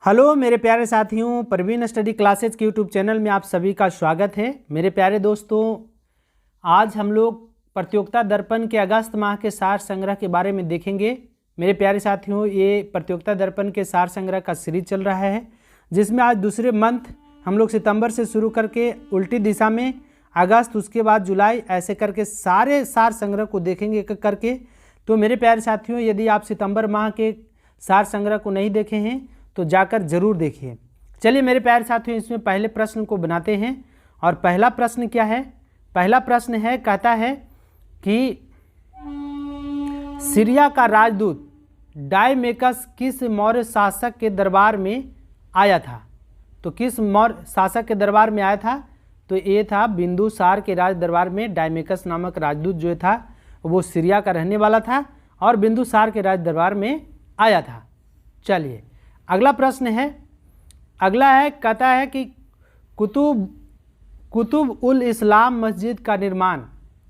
Hello मेरे प्यारे साथियों, प्रवीण स्टडी क्लासेज के यूट्यूब चैनल में आप सभी का स्वागत है। मेरे प्यारे दोस्तों, आज हम लोग प्रतियोगिता दर्पण के अगस्त माह के सार संग्रह के बारे में देखेंगे। मेरे प्यारे साथियों, ये प्रतियोगिता दर्पण के सार संग्रह का सीरीज चल रहा है, जिसमें आज दूसरे मंथ हम लोग सितंबर से शुरू करके उल्टी दिशा में अगस्त, उसके बाद जुलाई, ऐसे करके सारे सार संग्रह को देखेंगे एक एक करके। तो मेरे प्यारे साथियों, यदि आप सितंबर माह के सार संग्रह को नहीं देखे हैं तो जाकर जरूर देखिए। चलिए मेरे प्यारे साथियों, इसमें पहले प्रश्न को बनाते हैं। और पहला प्रश्न क्या है? पहला प्रश्न है, कहता है कि सीरिया का राजदूत डायमेकस किस मौर्य शासक के दरबार में आया था? तो किस मौर्य शासक के दरबार में आया था? तो ये था बिंदुसार के राज दरबार में। डायमेकस नामक राजदूत जो था वो सीरिया का रहने वाला था और बिंदुसार के राज दरबार में आया था। चलिए अगला प्रश्न है, अगला है, कहता है कि कुतुब उल इस्लाम मस्जिद का निर्माण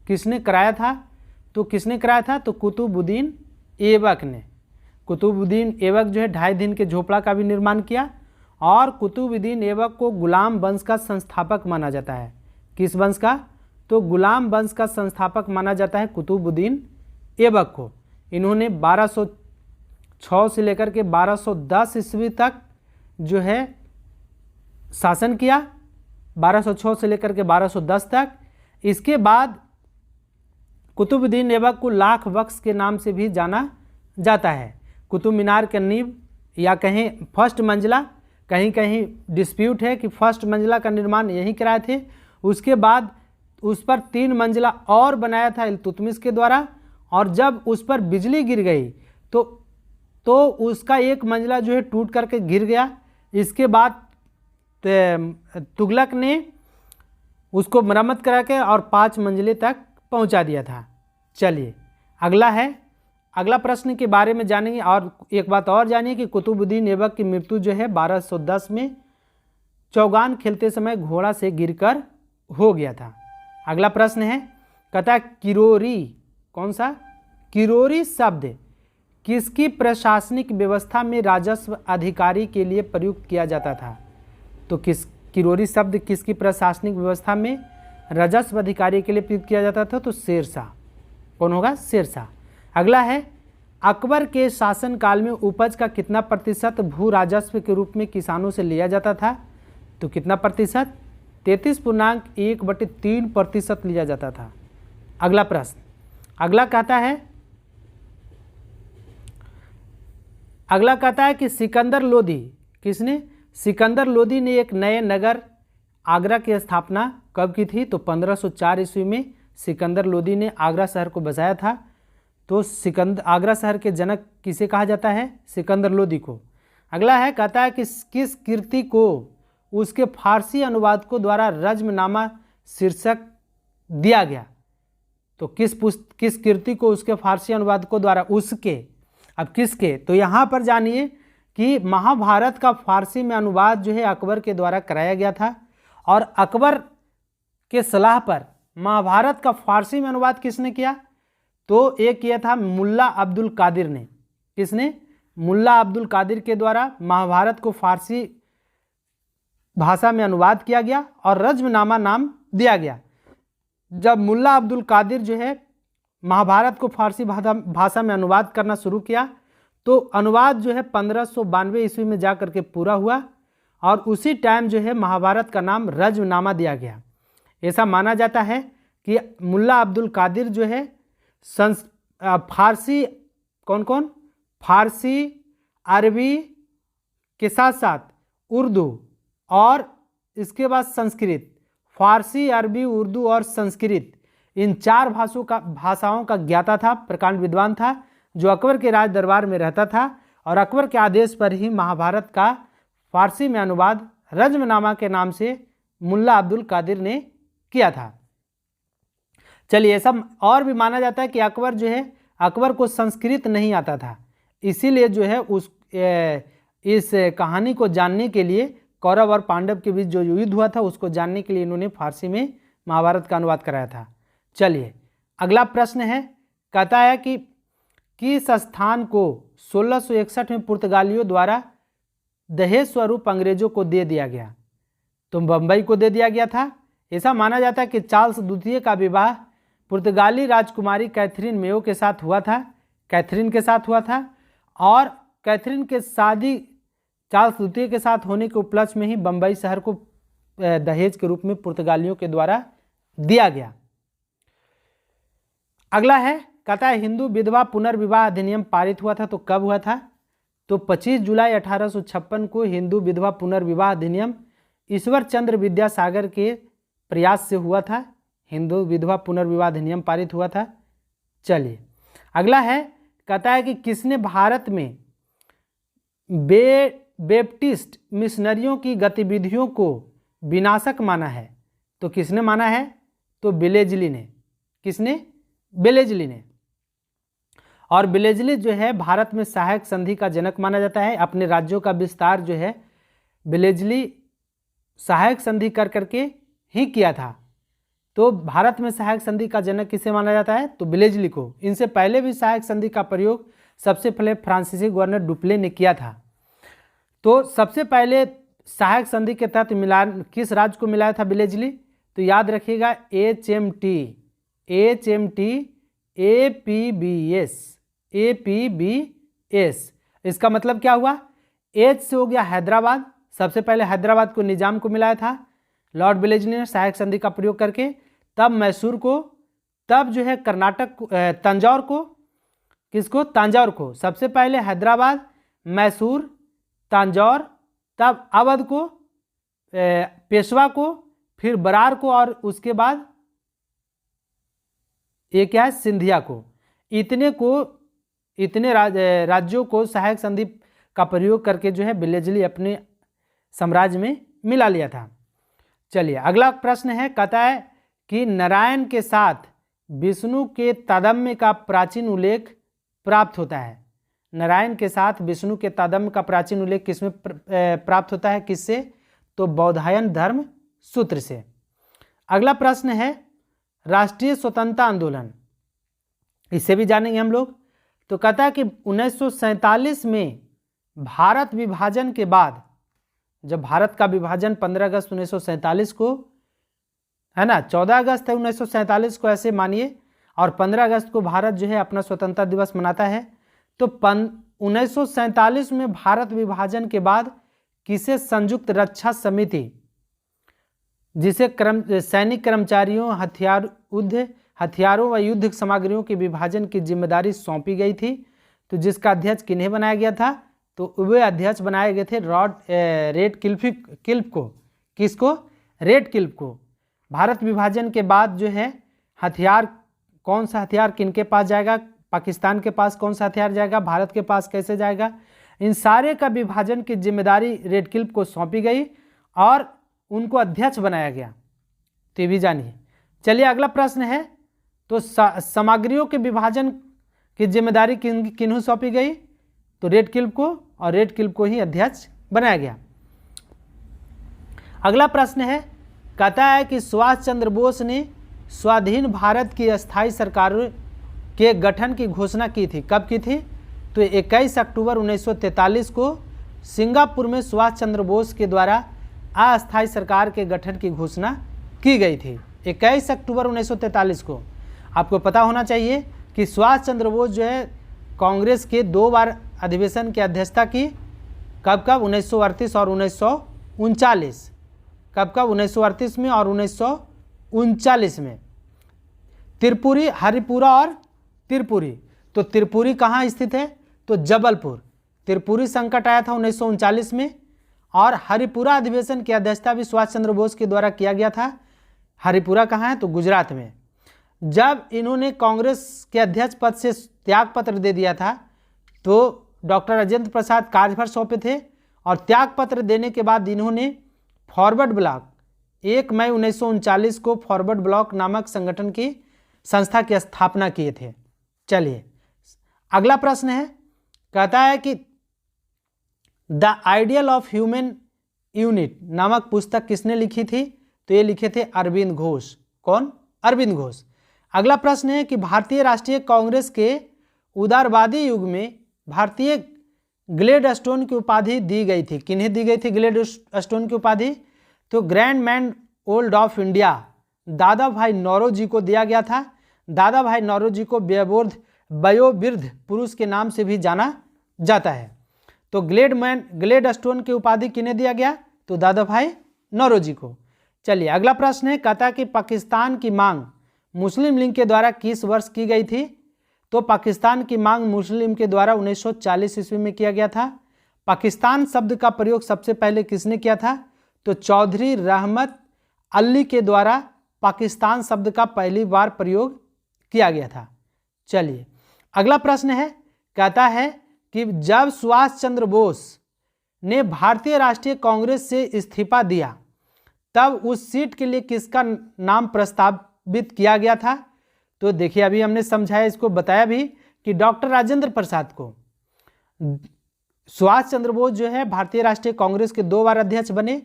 किसने कराया था? तो किसने कराया था? तो कुतुबुद्दीन ऐबक ने। कुतुबुद्दीन ऐबक जो है 2.5 दिन के झोपड़ा का भी निर्माण किया। और कुतुबुद्दीन ऐबक को गुलाम वंश का संस्थापक माना जाता है। किस वंश का? तो गुलाम वंश का संस्थापक माना जाता है कुतुबुद्दीन ऐबक को। इन्होंने 1206 से लेकर के 1210 ईस्वी तक जो है शासन किया, 1206 से लेकर के 1210 तक। इसके बाद कुतुबुद्दीन ऐबक को लाख बख्श के नाम से भी जाना जाता है। कुतुब मीनार का नींव या कहें फर्स्ट मंजिला, कहीं कहीं डिस्प्यूट है कि फर्स्ट मंजिला का निर्माण यहीं कराए थे। उसके बाद उस पर 3 मंजिला और बनाया था इल्तुतमिश के द्वारा। और जब उस पर बिजली गिर गई तो उसका 1 मंजिला जो है टूट करके गिर गया। इसके बाद तुगलक ने उसको मरम्मत करा के और 5 मंजिले तक पहुंचा दिया था। चलिए अगला है, अगला प्रश्न के बारे में जानेंगे। और एक बात और जानिए कि कुतुबुद्दीन ऐबक की मृत्यु जो है 1210 में चौगान खेलते समय घोड़ा से गिरकर हो गया था। अगला प्रश्न है, कहता है किरोरी, कौन सा? किरोरी शब्द किसकी प्रशासनिक व्यवस्था में राजस्व अधिकारी के लिए प्रयुक्त किया जाता था? तो किरोरी शब्द किसकी प्रशासनिक व्यवस्था में राजस्व अधिकारी के लिए प्रयुक्त किया जाता था? तो शेरशाह। कौन होगा? शेरशाह। अगला है, अकबर के शासनकाल में उपज का कितना प्रतिशत भू राजस्व के रूप में किसानों से लिया जाता था? तो कितना प्रतिशत? 33.1/3% लिया जाता था। अगला प्रश्न, अगला कहता है कि सिकंदर लोदी, किसने? सिकंदर लोदी ने एक नए नगर आगरा की स्थापना कब की थी? तो 1504 ईस्वी में सिकंदर लोदी ने आगरा शहर को बसाया था। तो आगरा शहर के जनक किसे कहा जाता है? सिकंदर लोदी को। अगला है, कहता है कि किस कृति को उसके फारसी अनुवादकों द्वारा रज्मनामा शीर्षक दिया गया? तो किस कृति को उसके फारसी अनुवादकों द्वारा, उसके, अब किसके? तो यहाँ पर जानिए कि महाभारत का फारसी में अनुवाद जो है अकबर के द्वारा कराया गया था। और अकबर के सलाह पर महाभारत का फारसी में अनुवाद किसने किया? तो एक किया था मुल्ला अब्दुल कादिर ने। किसने? मुल्ला अब्दुल कादिर के द्वारा महाभारत को फारसी भाषा में अनुवाद किया गया और रज्मनामा नाम दिया गया। जब मुल्ला अब्दुल कादिर जो है महाभारत को फारसी भाषा में अनुवाद करना शुरू किया तो अनुवाद जो है 1592 ईस्वी में जा करके पूरा हुआ। और उसी टाइम जो है महाभारत का नाम रज्मनामा दिया गया। ऐसा माना जाता है कि मुल्ला अब्दुल कादिर जो है फारसी, कौन? फारसी, अरबी के साथ साथ उर्दू और इसके बाद संस्कृत, फारसी, अरबी, उर्दू और संस्कृत, इन 4 भाषाओं का ज्ञाता था, प्रकांड विद्वान था, जो अकबर के राज दरबार में रहता था। और अकबर के आदेश पर ही महाभारत का फारसी में अनुवाद रज्मनामा के नाम से मुल्ला अब्दुल कादिर ने किया था। चलिए, ऐसा और भी माना जाता है कि अकबर जो है, अकबर को संस्कृत नहीं आता था, इसीलिए जो है इस कहानी को जानने के लिए, कौरव और पांडव के बीच जो युद्ध हुआ था उसको जानने के लिए इन्होंने फारसी में महाभारत का अनुवाद कराया था। चलिए अगला प्रश्न है, कहता है कि किस स्थान को 1661 में पुर्तगालियों द्वारा दहेज स्वरूप अंग्रेजों को दे दिया गया? तो बम्बई को दे दिया गया था। ऐसा माना जाता है कि चार्ल्स द्वितीय का विवाह पुर्तगाली राजकुमारी कैथरीन मेयो के साथ हुआ था, कैथरीन के साथ हुआ था, और कैथरीन के शादी चार्ल्स द्वितीय के साथ होने के उपलक्ष्य में ही बम्बई शहर को दहेज के रूप में पुर्तगालियों के द्वारा दिया गया। अगला है, कहता है हिंदू विधवा पुनर्विवाह अधिनियम पारित हुआ था, तो कब हुआ था? तो 25 जुलाई 1856 को हिंदू विधवा पुनर्विवाह अधिनियम ईश्वर चंद्र विद्यासागर के प्रयास से हुआ था। हिंदू विधवा पुनर्विवाह अधिनियम पारित हुआ था। चलिए अगला है, कहता है कि किसने भारत में बैप्टिस्ट मिशनरियों की गतिविधियों को विनाशक माना है? तो किसने माना है? तो बेलेजली ने। किसने? बेलेजली ने। और बेलेजली जो है भारत में सहायक संधि का जनक माना जाता है। अपने राज्यों का विस्तार जो है बेलेजली सहायक संधि कर करके ही किया था। तो भारत में सहायक संधि का जनक किसे माना जाता है? तो बेलेजली को। इनसे पहले भी सहायक संधि का प्रयोग सबसे पहले फ्रांसीसी गवर्नर डुप्ले ने किया था। तो सबसे पहले सहायक संधि के तहत मिलान किस राज्य को मिलाया था बेलेजली? तो याद रखिएगा HMT APBS। इसका मतलब क्या हुआ? एच से हो गया हैदराबाद। सबसे पहले हैदराबाद को निजाम को मिलाया था लॉर्ड बेलेजली ने सहायक संधि का प्रयोग करके। तब मैसूर को, तब जो है कर्नाटक तंजौर को, किसको? तंजौर को। सबसे पहले हैदराबाद, मैसूर, तंजौर, तब अवध को, पेशवा को, फिर बरार को, और उसके बाद ये क्या है? सिंधिया को। इतने राज्यों को सहायक संधि का प्रयोग करके जो है बेलेजली अपने साम्राज्य में मिला लिया था। चलिए अगला प्रश्न है, कहता है कि नारायण के साथ विष्णु के तादात्म्य का प्राचीन उल्लेख प्राप्त होता है। नारायण के साथ विष्णु के तादात्म्य का प्राचीन उल्लेख किसमें प्राप्त होता है? किससे? तो बौधायन धर्म सूत्र से। अगला प्रश्न है, राष्ट्रीय स्वतंत्रता आंदोलन, इसे भी जानेंगे हम लोग। तो कहता है कि 1947 में भारत विभाजन के बाद, जब भारत का विभाजन 15 अगस्त 1947 को है ना, 14 अगस्त है 1947 को ऐसे मानिए, और 15 अगस्त को भारत जो है अपना स्वतंत्रता दिवस मनाता है। तो 1947 में भारत विभाजन के बाद किसे संयुक्त रक्षा समिति, जिसे सैनिक कर्मचारियों, हथियारों व युद्ध सामग्रियों के विभाजन की जिम्मेदारी सौंपी गई थी। तो जिसका अध्यक्ष किन्हें बनाया गया था? तो वे अध्यक्ष बनाए गए थे रेडक्लिफ को। किसको? रेडक्लिफ को। भारत विभाजन के बाद जो है हथियार, कौन सा हथियार किनके पास जाएगा? पाकिस्तान के पास कौन सा हथियार जाएगा? भारत के पास कैसे जाएगा? इन सारे का विभाजन की जिम्मेदारी रेडक्लिफ को सौंपी गई और उनको अध्यक्ष बनाया गया। तो ये भी जानिए। चलिए अगला प्रश्न है, तो सामग्रियों के विभाजन की जिम्मेदारी किन्हों सौंपी गई? तो रेडक्लिफ को, और रेडक्लिफ को ही अध्यक्ष बनाया गया। अगला प्रश्न है, कहता है कि सुभाष चंद्र बोस ने स्वाधीन भारत की अस्थायी सरकार के गठन की घोषणा की थी। कब की थी? तो 21 अक्टूबर 1943 को सिंगापुर में सुभाष चंद्र बोस के द्वारा अस्थायी सरकार के गठन की घोषणा की गई थी। 21 अक्टूबर 1943 को। आपको पता होना चाहिए कि सुभाष चंद्र बोस जो है कांग्रेस के 2 बार अधिवेशन की अध्यक्षता की। कब कब? 1938 और 1939। कब कब? 1938 में और 1939 में। त्रिपुरी, हरिपुरा और त्रिपुरी। तो त्रिपुरी कहाँ स्थित है? तो जबलपुर। त्रिपुरी संकट आया था 1939 में, और हरिपुरा अधिवेशन की अध्यक्षता भी सुभाष चंद्र बोस के द्वारा किया गया था। हरिपुरा कहाँ है? तो गुजरात में। जब इन्होंने कांग्रेस के अध्यक्ष पद से त्यागपत्र दे दिया था तो डॉक्टर राजेंद्र प्रसाद कार्यभार सौंपे थे, और त्यागपत्र देने के बाद इन्होंने फॉरवर्ड ब्लॉक 1 मई 1939 को फॉरवर्ड ब्लॉक नामक संगठन की संस्था की स्थापना किए थे। चलिए अगला प्रश्न है, कहता है कि the ideal of human unit नामक पुस्तक किसने लिखी थी? तो ये लिखे थे अरविंद घोष। कौन? अरविंद घोष। अगला प्रश्न है कि भारतीय राष्ट्रीय कांग्रेस के उदारवादी युग में भारतीय ग्लेडस्टोन की उपाधि दी गई थी? किन्हें दी गई थी ग्लेडस्टोन की उपाधि? तो grand man old of India दादा भाई नौरोजी को दिया गया था। दादा भाई नौरोजी को वयोवृद्ध पुरुष के नाम से भी जाना जाता है। तो ग्लेडस्टोन की उपाधि किन्हें दिया गया? तो दादा भाई नौरोजी को। चलिए अगला प्रश्न है, कहता है कि पाकिस्तान की मांग मुस्लिम लीग के द्वारा किस वर्ष की गई थी? तो पाकिस्तान की मांग मुस्लिम लीग के द्वारा 1940 ईस्वी में किया गया था। पाकिस्तान शब्द का प्रयोग सबसे पहले किसने किया था? तो चौधरी रहमत अली के द्वारा पाकिस्तान शब्द का पहली बार प्रयोग किया गया था। चलिए अगला प्रश्न है, कहता है कि जब सुभाष चंद्र बोस ने भारतीय राष्ट्रीय कांग्रेस से इस्तीफा दिया तब उस सीट के लिए किसका नाम प्रस्तावित किया गया था? तो देखिए अभी हमने समझाया, इसको बताया भी कि डॉक्टर राजेंद्र प्रसाद को। सुभाष चंद्र बोस जो है भारतीय राष्ट्रीय कांग्रेस के 2 बार अध्यक्ष बने,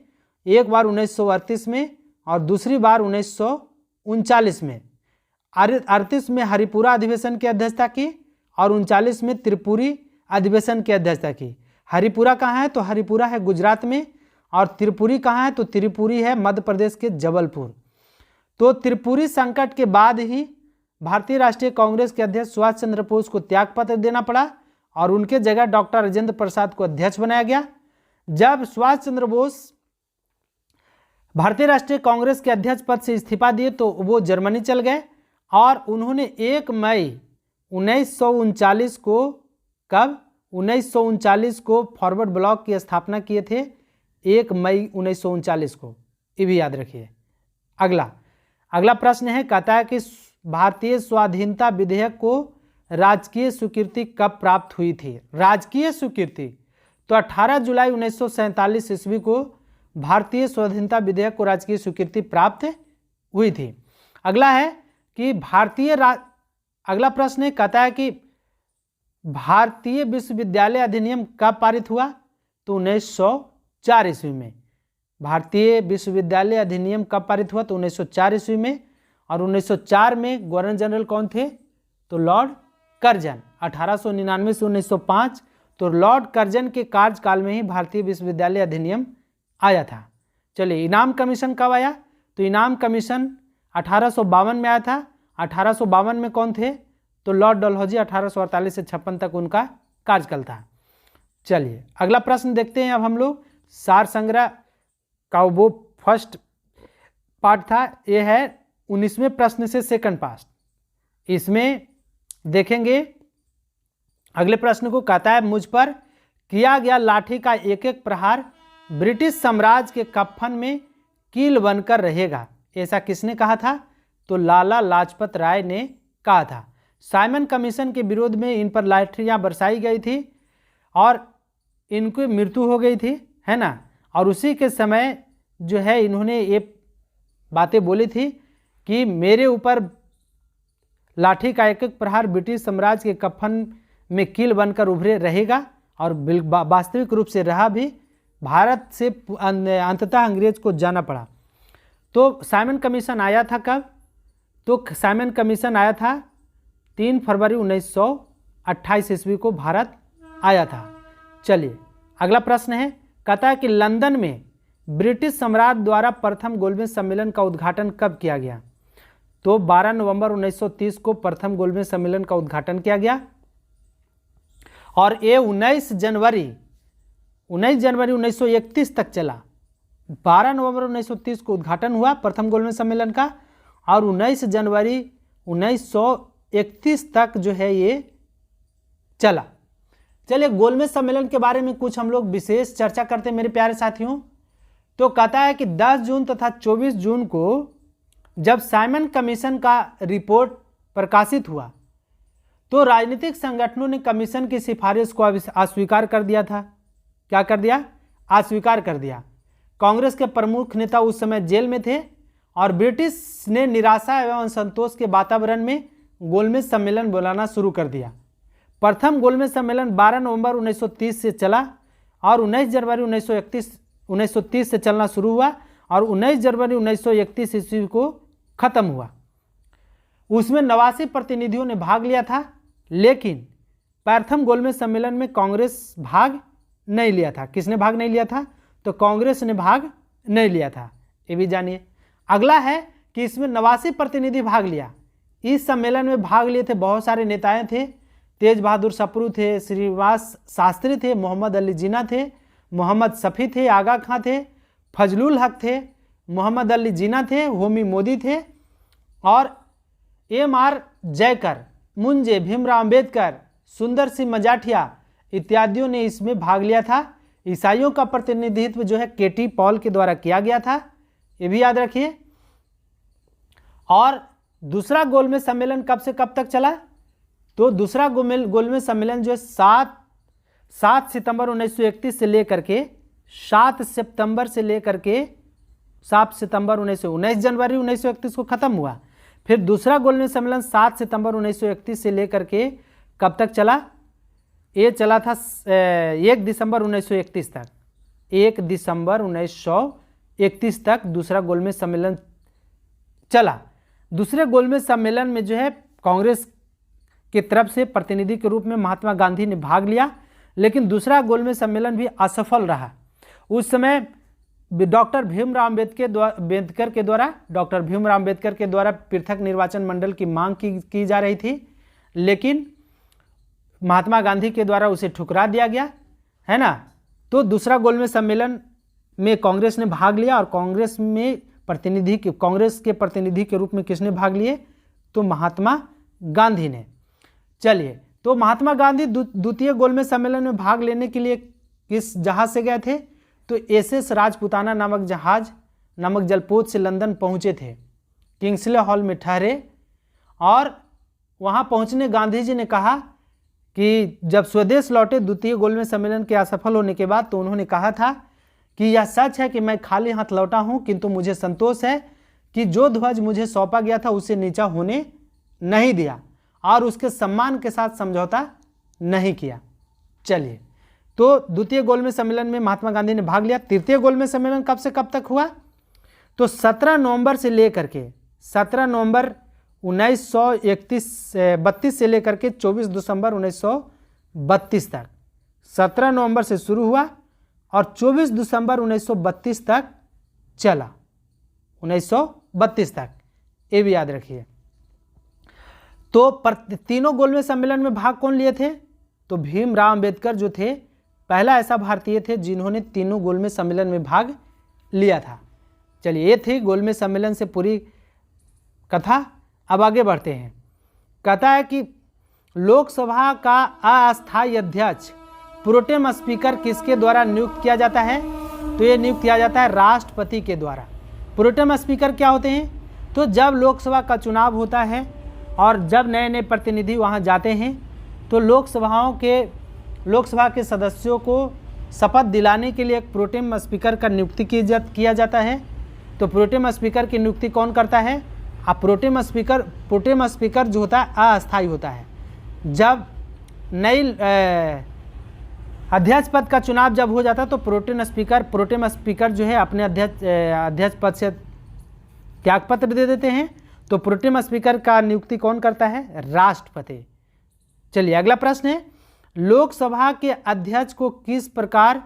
एक बार 1938 में और दूसरी बार 1939 में। 38 में हरिपुरा अधिवेशन की अध्यक्षता की और 39 में त्रिपुरी अधिवेशन की अध्यक्षता की। हरिपुरा कहाँ है? तो हरिपुरा है गुजरात में, और त्रिपुरी कहाँ है? तो त्रिपुरी है मध्य प्रदेश के जबलपुर। तो त्रिपुरी संकट के बाद ही भारतीय राष्ट्रीय कांग्रेस के अध्यक्ष सुभाष चंद्र बोस को त्यागपत्र देना पड़ा और उनके जगह डॉक्टर राजेंद्र प्रसाद को अध्यक्ष बनाया गया। जब सुभाष चंद्र बोस भारतीय राष्ट्रीय कांग्रेस के अध्यक्ष पद से इस्तीफा दिए तो वो जर्मनी चल गए और उन्होंने 1 मई 1939 को, कब? 1939 को फॉरवर्ड ब्लॉक की स्थापना किए थे, 1 मई 1939 को, ये भी याद रखिए। अगला प्रश्न है, कहता है कि भारतीय स्वाधीनता विधेयक को राजकीय स्वीकृति कब प्राप्त हुई थी? राजकीय स्वीकृति तो 18 जुलाई 1947 ईस्वी को भारतीय स्वाधीनता विधेयक को राजकीय स्वीकृति प्राप्त हुई थी। अगला है कि अगला प्रश्न है, कहता है कि भारतीय विश्वविद्यालय अधिनियम कब पारित हुआ? तो 1904 ईस्वी में। भारतीय विश्वविद्यालय अधिनियम कब पारित हुआ? तो 1904 ईस्वी में। और 1904 में गवर्नर जनरल कौन थे? तो लॉर्ड कर्जन। 1899 से 1905, तो लॉर्ड कर्जन के कार्यकाल में ही भारतीय विश्वविद्यालय अधिनियम आया था। चलिए इनाम कमीशन कब आया? तो इनाम कमीशन 1852 में आया था। 1852 में कौन थे? तो लॉर्ड डलहौजी। 1848 से 56 तक उनका कार्यकाल था। चलिए अगला प्रश्न देखते हैं अब हम लोग। सार संग्रह का वो फर्स्ट पार्ट था, ये है 19वें प्रश्न से सेकंड पार्ट। इसमें देखेंगे अगले प्रश्न को, कहता है मुझ पर किया गया लाठी का एक एक प्रहार ब्रिटिश साम्राज्य के कफन में कील बनकर रहेगा, ऐसा किसने कहा था? तो लाला लाजपत राय ने कहा था। साइमन कमीशन के विरोध में इन पर लाठियां बरसाई गई थी और इनकी मृत्यु हो गई थी, है ना। और उसी के समय जो है इन्होंने ये बातें बोली थी कि मेरे ऊपर लाठी का एक एक प्रहार ब्रिटिश साम्राज्य के कफन में कील बनकर उभरे रहेगा, और वास्तविक रूप से रहा भी। भारत से अंततः अंग्रेज को जाना पड़ा। तो साइमन कमीशन आया था कब? तो साइमन कमीशन आया था 3 फरवरी 1928 ईस्वी को भारत आया था। चलिए अगला प्रश्न है, कहता है कि लंदन में ब्रिटिश सम्राट द्वारा प्रथम गोलमेज सम्मेलन का उद्घाटन कब किया गया? तो 12 नवंबर 1930 को प्रथम गोलमेज सम्मेलन का उद्घाटन किया गया और ये 19 जनवरी 1931 तक चला। 12 नवंबर 1930 को उद्घाटन हुआ प्रथम गोलमेज सम्मेलन का और 19 जनवरी 1931 तक जो है ये चला। चलिए गोलमेज सम्मेलन के बारे में कुछ हम लोग विशेष चर्चा करते हैं मेरे प्यारे साथियों। तो कहता है कि 10 जून तथा 24 जून को जब साइमन कमीशन का रिपोर्ट प्रकाशित हुआ तो राजनीतिक संगठनों ने कमीशन की सिफारिश को अस्वीकार कर दिया था। क्या कर दिया? अस्वीकार कर दिया। कांग्रेस के प्रमुख नेता उस समय जेल में थे और ब्रिटिश ने निराशा एवं असंतोष के वातावरण में गोलमेज सम्मेलन बुलाना शुरू कर दिया। प्रथम गोलमेज सम्मेलन 12 नवंबर 1930 से चला और 19 जनवरी 1930 से चलना शुरू हुआ और 19 जनवरी 1931 ईस्वी को खत्म हुआ। उसमें 89 प्रतिनिधियों ने भाग लिया था, लेकिन प्रथम गोलमेज सम्मेलन में कांग्रेस भाग नहीं लिया था। किसने भाग नहीं लिया था? तो कांग्रेस ने भाग नहीं लिया था, ये भी जानिए। अगला है कि इसमें 89 प्रतिनिधि भाग लिया। इस सम्मेलन में भाग लिए थे बहुत सारे नेताएं थे, तेज बहादुर सप्रू थे, श्रीनिवास शास्त्री थे, मोहम्मद अली जिन्ना थे, मोहम्मद शफी थे, आगा खां थे, फजलुल हक थे, मोहम्मद अली जिन्ना थे, होमी मोदी थे और एम.आर. जयकर, मुंजे, भीमराव अंबेडकर, सुंदर सिंह मजाठिया इत्यादियों ने इसमें भाग लिया था। ईसाइयों का प्रतिनिधित्व जो है के.टी. पॉल के द्वारा किया गया था, ये भी याद रखिए। और दूसरा गोलमेज सम्मेलन कब से कब तक चला? तो दूसरा गोलमेज सम्मेलन जो है 7 सितंबर 1931 से लेकर के 7 सितंबर से लेकर के 7 सितंबर 19 जनवरी 1931 को खत्म हुआ। फिर दूसरा गोलमेज सम्मेलन 7 सितंबर 1931 से लेकर के कब तक चला? ये चला था 1 दिसंबर 1931 तक। 1 दिसंबर 1931 तक दूसरा गोलमेज सम्मेलन चला। दूसरे गोलमेज सम्मेलन में जो है कांग्रेस की तरफ से प्रतिनिधि के रूप में महात्मा गांधी ने भाग लिया, लेकिन दूसरा गोलमेज सम्मेलन भी असफल रहा। उस समय डॉक्टर भीमराव अंबेडकर के द्वारा पृथक निर्वाचन मंडल की मांग की जा रही थी, लेकिन महात्मा गांधी के द्वारा उसे ठुकरा दिया गया, है ना। तो दूसरा गोलमेज सम्मेलन में कांग्रेस ने भाग लिया और कांग्रेस के प्रतिनिधि के रूप में किसने भाग लिए? तो महात्मा गांधी ने। चलिए, तो महात्मा गांधी द्वितीय गोलमेज सम्मेलन में भाग लेने के लिए किस जहाज से गए थे? तो एस.एस. राजपुताना नामक जलपोत से लंदन पहुंचे थे, किंग्सले हॉल में ठहरे और वहां पहुंचने गांधी जी ने कहा कि जब स्वदेश लौटे द्वितीय गोलमेज सम्मेलन के असफल होने के बाद, तो उन्होंने कहा था कि यह सच है कि मैं खाली हाथ लौटा हूं, किंतु मुझे संतोष है कि जो ध्वज मुझे सौंपा गया था उसे नीचा होने नहीं दिया और उसके सम्मान के साथ समझौता नहीं किया। चलिए, तो द्वितीय गोलमेज सम्मेलन में महात्मा गांधी ने भाग लिया। तृतीय गोलमेज सम्मेलन कब से कब तक हुआ? तो 17 नवंबर से लेकर के 17 नवंबर 1932 से लेकर के 24 दिसंबर 1932 तक। 17 नवंबर से शुरू हुआ और 24 दिसंबर 1932 तक चला, 1932 तक, ये भी याद रखिए। तो तीनों गोलमेज सम्मेलन में भाग कौन लिए थे? तो भीमराव अंबेडकर जो थे पहला ऐसा भारतीय थे जिन्होंने तीनों गोलमेज सम्मेलन में भाग लिया था। चलिए, ये थी गोलमेज सम्मेलन से पूरी कथा। अब आगे बढ़ते हैं। कहता है कि लोकसभा का अस्थायी अध्यक्ष प्रोटेम स्पीकर किसके द्वारा नियुक्त किया जाता है? तो ये नियुक्त किया जाता है राष्ट्रपति के द्वारा। प्रोटेम स्पीकर क्या होते हैं? तो जब लोकसभा का चुनाव होता है और जब नए नए प्रतिनिधि वहाँ जाते हैं, तो लोकसभा के सदस्यों को शपथ दिलाने के लिए एक प्रोटेम स्पीकर का नियुक्ति किया जाता है। तो प्रोटेम स्पीकर की नियुक्ति कौन करता है? अब प्रोटेम स्पीकर जो होता है अस्थायी होता है। जब नई अध्यक्ष पद का चुनाव जब हो जाता है, तो प्रोटेम स्पीकर जो है अपने अध्यक्ष पद से त्यागपत्र दे देते हैं। तो प्रोटेम स्पीकर का नियुक्ति कौन करता है? राष्ट्रपति। चलिए, अगला प्रश्न है, लोकसभा के अध्यक्ष को किस प्रकार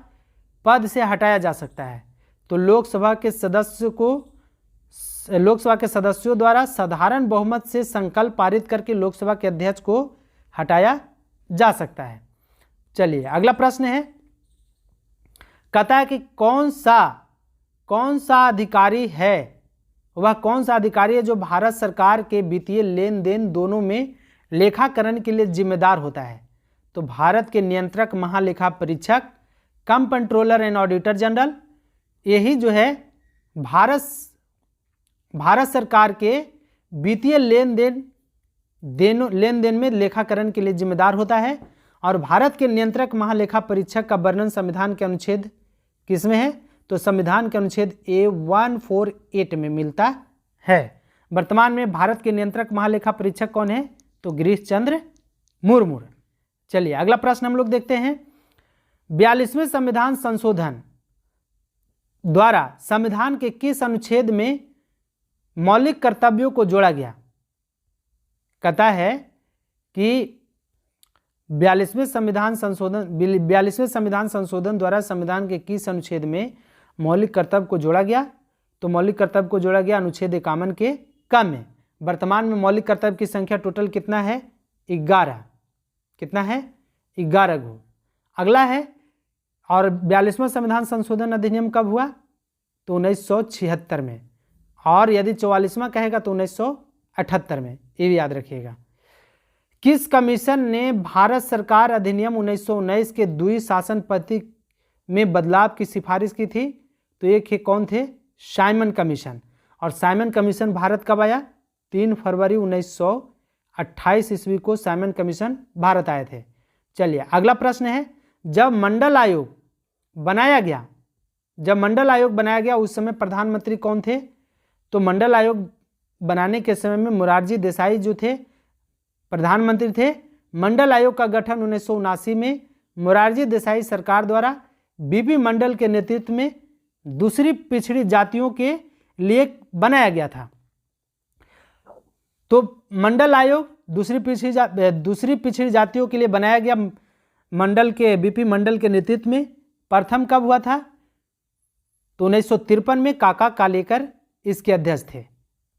पद से हटाया जा सकता है? तो लोकसभा के सदस्यों द्वारा साधारण बहुमत से संकल्प पारित करके लोकसभा के अध्यक्ष को हटाया जा सकता है। चलिए, अगला प्रश्न है, कहता है कि कौन सा अधिकारी है, वह कौन सा अधिकारी है जो भारत सरकार के वित्तीय लेन देन दोनों में लेखाकरण के लिए जिम्मेदार होता है? तो भारत के नियंत्रक महालेखा परीक्षक, कंट्रोलर एंड ऑडिटर जनरल, यही जो है भारत सरकार के वित्तीय लेन देन में लेखाकरण के लिए जिम्मेदार होता है। और भारत के नियंत्रक महालेखा परीक्षक का वर्णन संविधान के अनुच्छेद किसमें है? तो संविधान के अनुच्छेद A148 में मिलता है। वर्तमान में भारत के नियंत्रक महालेखा परीक्षक कौन है? तो गिरीश चंद्र मुर्मू। चलिए, अगला प्रश्न हम लोग देखते हैं। 42वें संविधान संशोधन द्वारा संविधान के किस अनुच्छेद में मौलिक कर्तव्यों को जोड़ा गया? कहता है कि 42वें संविधान संशोधन द्वारा संविधान के किस अनुच्छेद में मौलिक कर्तव्य को जोड़ा गया? तो मौलिक कर्तव्य को जोड़ा गया अनुच्छेद 51 के क में। वर्तमान में मौलिक कर्तव्य की संख्या टोटल कितना है? 11। कितना है? 11 गो। अगला है, और 42वां संविधान संशोधन अधिनियम कब हुआ? तो 1976 में, और यदि 44वां कहेगा तो 1978 में, ये भी याद रखिएगा। किस कमीशन ने भारत सरकार अधिनियम 1919 के द्वि शासन पद्धति में बदलाव की सिफारिश की थी? तो एक कौन थे? Simon commission. और साइमन कमीशन भारत कब आया? 3 फरवरी 1928 ईस्वी को साइमन कमीशन भारत आए थे। चलिए अगला प्रश्न है, जब मंडल आयोग बनाया गया उस समय प्रधानमंत्री कौन थे? तो मंडल आयोग बनाने के समय में मोरारजी देसाई जो थे प्रधानमंत्री थे। मंडल आयोग का गठन 1979 में मोरारजी देसाई सरकार द्वारा बीपी मंडल के नेतृत्व में दूसरी पिछड़ी जातियों के लिए बनाया गया था। तो मंडल आयोग दूसरी पिछड़ी जातियों के लिए बनाया गया मंडल के बीपी मंडल के नेतृत्व में। प्रथम कब हुआ था? तो 1953 में काका कालेकर इसके अध्यक्ष थे।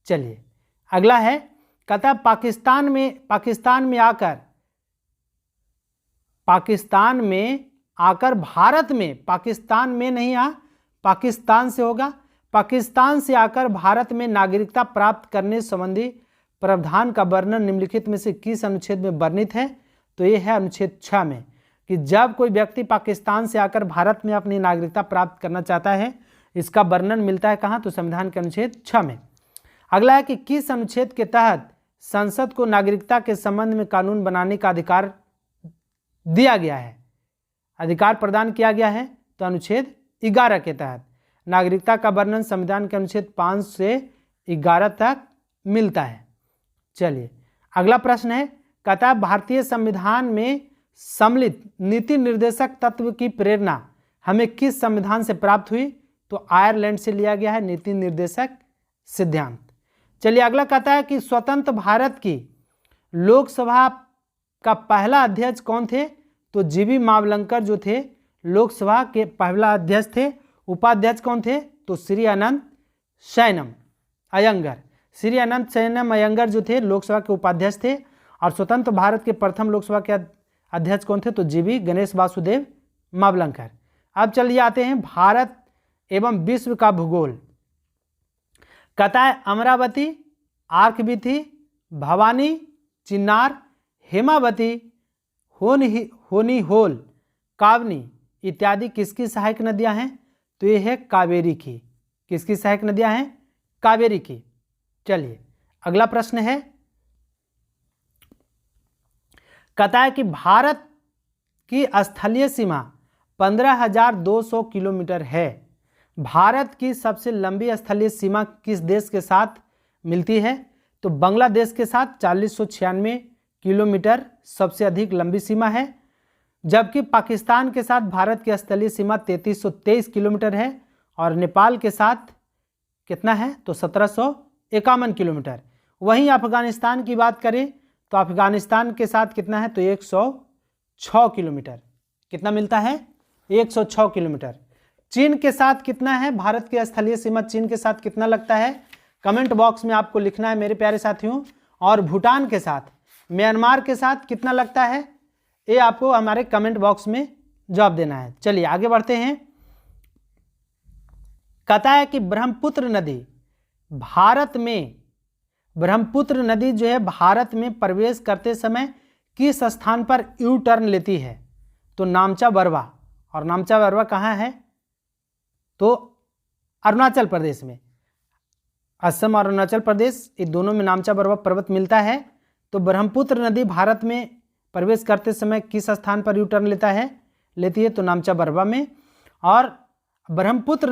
चलिए अगला है, कहता पाकिस्तान में आकर भारत में, पाकिस्तान में नहीं पाकिस्तान से होगा, पाकिस्तान से आकर भारत में नागरिकता प्राप्त करने संबंधी प्रावधान का वर्णन निम्नलिखित में से किस अनुच्छेद में वर्णित है? तो ये है अनुच्छेद 6 में, कि जब कोई व्यक्ति पाकिस्तान से आकर भारत में अपनी नागरिकता प्राप्त करना चाहता है, इसका वर्णन मिलता है कहाँ? तो संविधान के अनुच्छेद 6 में। अगला है कि किस अनुच्छेद के तहत संसद को नागरिकता के संबंध में कानून बनाने का अधिकार दिया गया है, अधिकार प्रदान किया गया है? तो अनुच्छेद 11 के तहत। नागरिकता का वर्णन संविधान के अनुच्छेद 5 से 11 तक मिलता है। चलिए अगला प्रश्न है, कहता है भारतीय संविधान में सम्मिलित नीति निर्देशक तत्व की प्रेरणा हमें किस संविधान से प्राप्त हुई? तो आयरलैंड से लिया गया है नीति निर्देशक सिद्धांत। चलिए अगला कहता है कि स्वतंत्र भारत की लोकसभा का पहला अध्यक्ष कौन थे? तो जीवी मावलंकर जो थे लोकसभा के पहला अध्यक्ष थे। उपाध्यक्ष कौन थे? तो श्री अनंत शयनम अयंगर जो थे लोकसभा के उपाध्यक्ष थे। और स्वतंत्र भारत के प्रथम लोकसभा के अध्यक्ष कौन थे? तो जीवी गणेश वासुदेव मावलंकर। अब चलिए आते हैं भारत एवं विश्व का भूगोल। कहता है अमरावती, आर्कबीथी, भवानी, चिन्नार, हेमावती, होनीहोल, कावनी इत्यादि किसकी सहायक नदियां हैं? तो ये है कावेरी की। किसकी सहायक नदियां हैं? कावेरी की। चलिए अगला प्रश्न है, कहता है कि भारत की स्थलीय सीमा 15,200 किलोमीटर है। भारत की सबसे लंबी स्थलीय सीमा किस देश के साथ मिलती है? तो बांग्लादेश के साथ 4096 किलोमीटर सबसे अधिक लंबी सीमा है। जबकि पाकिस्तान के साथ भारत की स्थलीय सीमा 3323 किलोमीटर है। और नेपाल के साथ कितना है? तो 1751 किलोमीटर। वहीं अफगानिस्तान की बात करें तो अफगानिस्तान के साथ कितना है? तो 106 किलोमीटर। कितना मिलता है? 106 किलोमीटर। चीन के साथ कितना है? भारत की स्थलीय सीमा चीन के साथ कितना लगता है? कमेंट बॉक्स में आपको लिखना है मेरे प्यारे साथियों। और भूटान के साथ, म्यांमार के साथ कितना लगता है? ये आपको हमारे कमेंट बॉक्स में जवाब देना है। चलिए आगे बढ़ते हैं। कहता है कि ब्रह्मपुत्र नदी जो है भारत में प्रवेश करते समय किस स्थान पर यू टर्न लेती है? तो नामचा बरवा। और नामचा बरवा कहाँ है? तो अरुणाचल प्रदेश में। असम और अरुणाचल प्रदेश ये दोनों में नामचा बरवा पर्वत मिलता है। तो ब्रह्मपुत्र नदी भारत में प्रवेश करते समय किस स्थान पर यू टर्न लेती है? तो नामचा बरवा में। और ब्रह्मपुत्र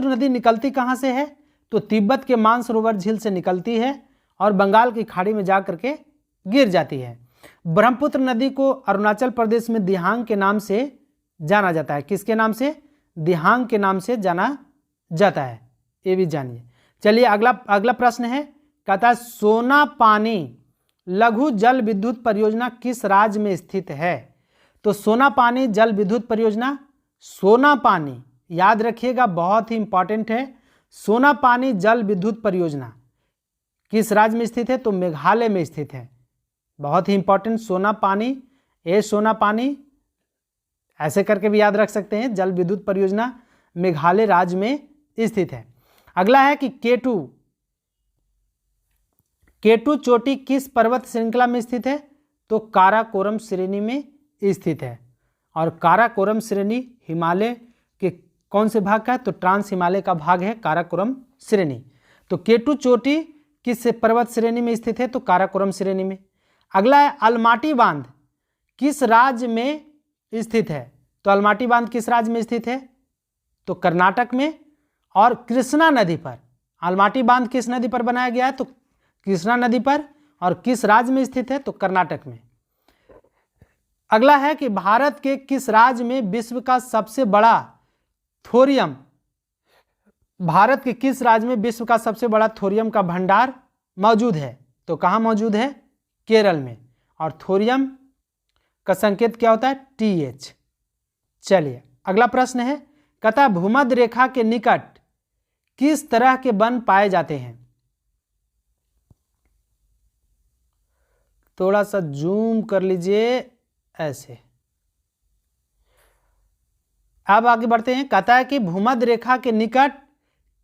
नदी निकलती कहाँ से है? तो तिब्बत के मानसरोवर झील से निकलती है और बंगाल की खाड़ी में जा करके गिर जाती है। ब्रह्मपुत्र नदी को अरुणाचल प्रदेश में दिहांग के नाम से जाना जाता है। किसके नाम से? दिहांग के नाम से जाना जाता है, ये भी जानिए। चलिए अगला प्रश्न है, कहता है सोना पानी लघु जल विद्युत परियोजना किस राज्य में स्थित है? तो सोनापानी जल विद्युत परियोजना, सोनापानी याद रखिएगा, बहुत ही इंपॉर्टेंट है। सोनापानी जल विद्युत परियोजना किस राज्य में स्थित है? तो मेघालय में स्थित है। बहुत ही इंपॉर्टेंट, सोनापानी, सोनापानी ऐसे करके भी याद रख सकते हैं। जल विद्युत परियोजना मेघालय राज्य में स्थित है। अगला है कि केटू चोटी किस पर्वत श्रृंखला में स्थित है? तो काराकोरम श्रेणी में स्थित है। और काराकोरम श्रेणी हिमालय के कौन से भाग का है? तो ट्रांस हिमालय का भाग है काराकोरम श्रेणी। तो केटू चोटी किस पर्वत श्रेणी में स्थित है? तो काराकोरम श्रेणी में। अगला है अलमाटी बांध किस राज्य में स्थित है? तो अलमाटी बांध किस राज्य में स्थित है? तो कर्नाटक में। और कृष्णा नदी पर, अलमाटी बांध किस नदी पर बनाया गया है? तो कृष्णा नदी पर। और किस राज्य में स्थित है? तो कर्नाटक में। अगला है कि भारत के किस राज्य में विश्व का सबसे बड़ा थोरियम, भारत के किस राज्य में विश्व का सबसे बड़ा थोरियम का भंडार मौजूद है? तो कहाँ मौजूद है? केरल में। और थोरियम का संकेत क्या होता है? TH। चलिए अगला प्रश्न है, कहता भूमध्य रेखा के निकट किस तरह के वन पाए जाते हैं? थोड़ा सा जूम कर लीजिए ऐसे। अब आगे बढ़ते हैं। कहता है कि भूमध्य रेखा के निकट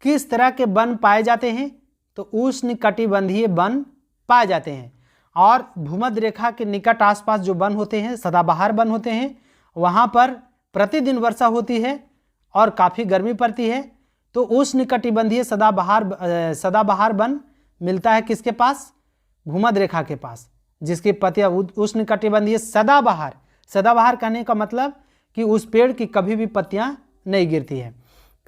किस तरह के वन पाए जाते हैं? तो उष्णकटिबंधीय वन पाए जाते हैं। और भूमध्य रेखा के निकट आसपास जो वन होते हैं, सदाबहार वन होते हैं, वहाँ पर प्रतिदिन वर्षा होती है और काफ़ी गर्मी पड़ती है। तो उष्णकटिबंधीय सदाबहार वन मिलता है किसके पास? भूमध्य रेखा के पास, जिसकी पत्तियाँ उष्णकटिबंधीय सदाबहार, सदाबहार कहने का मतलब कि उस पेड़ की कभी भी पत्तियाँ नहीं गिरती है।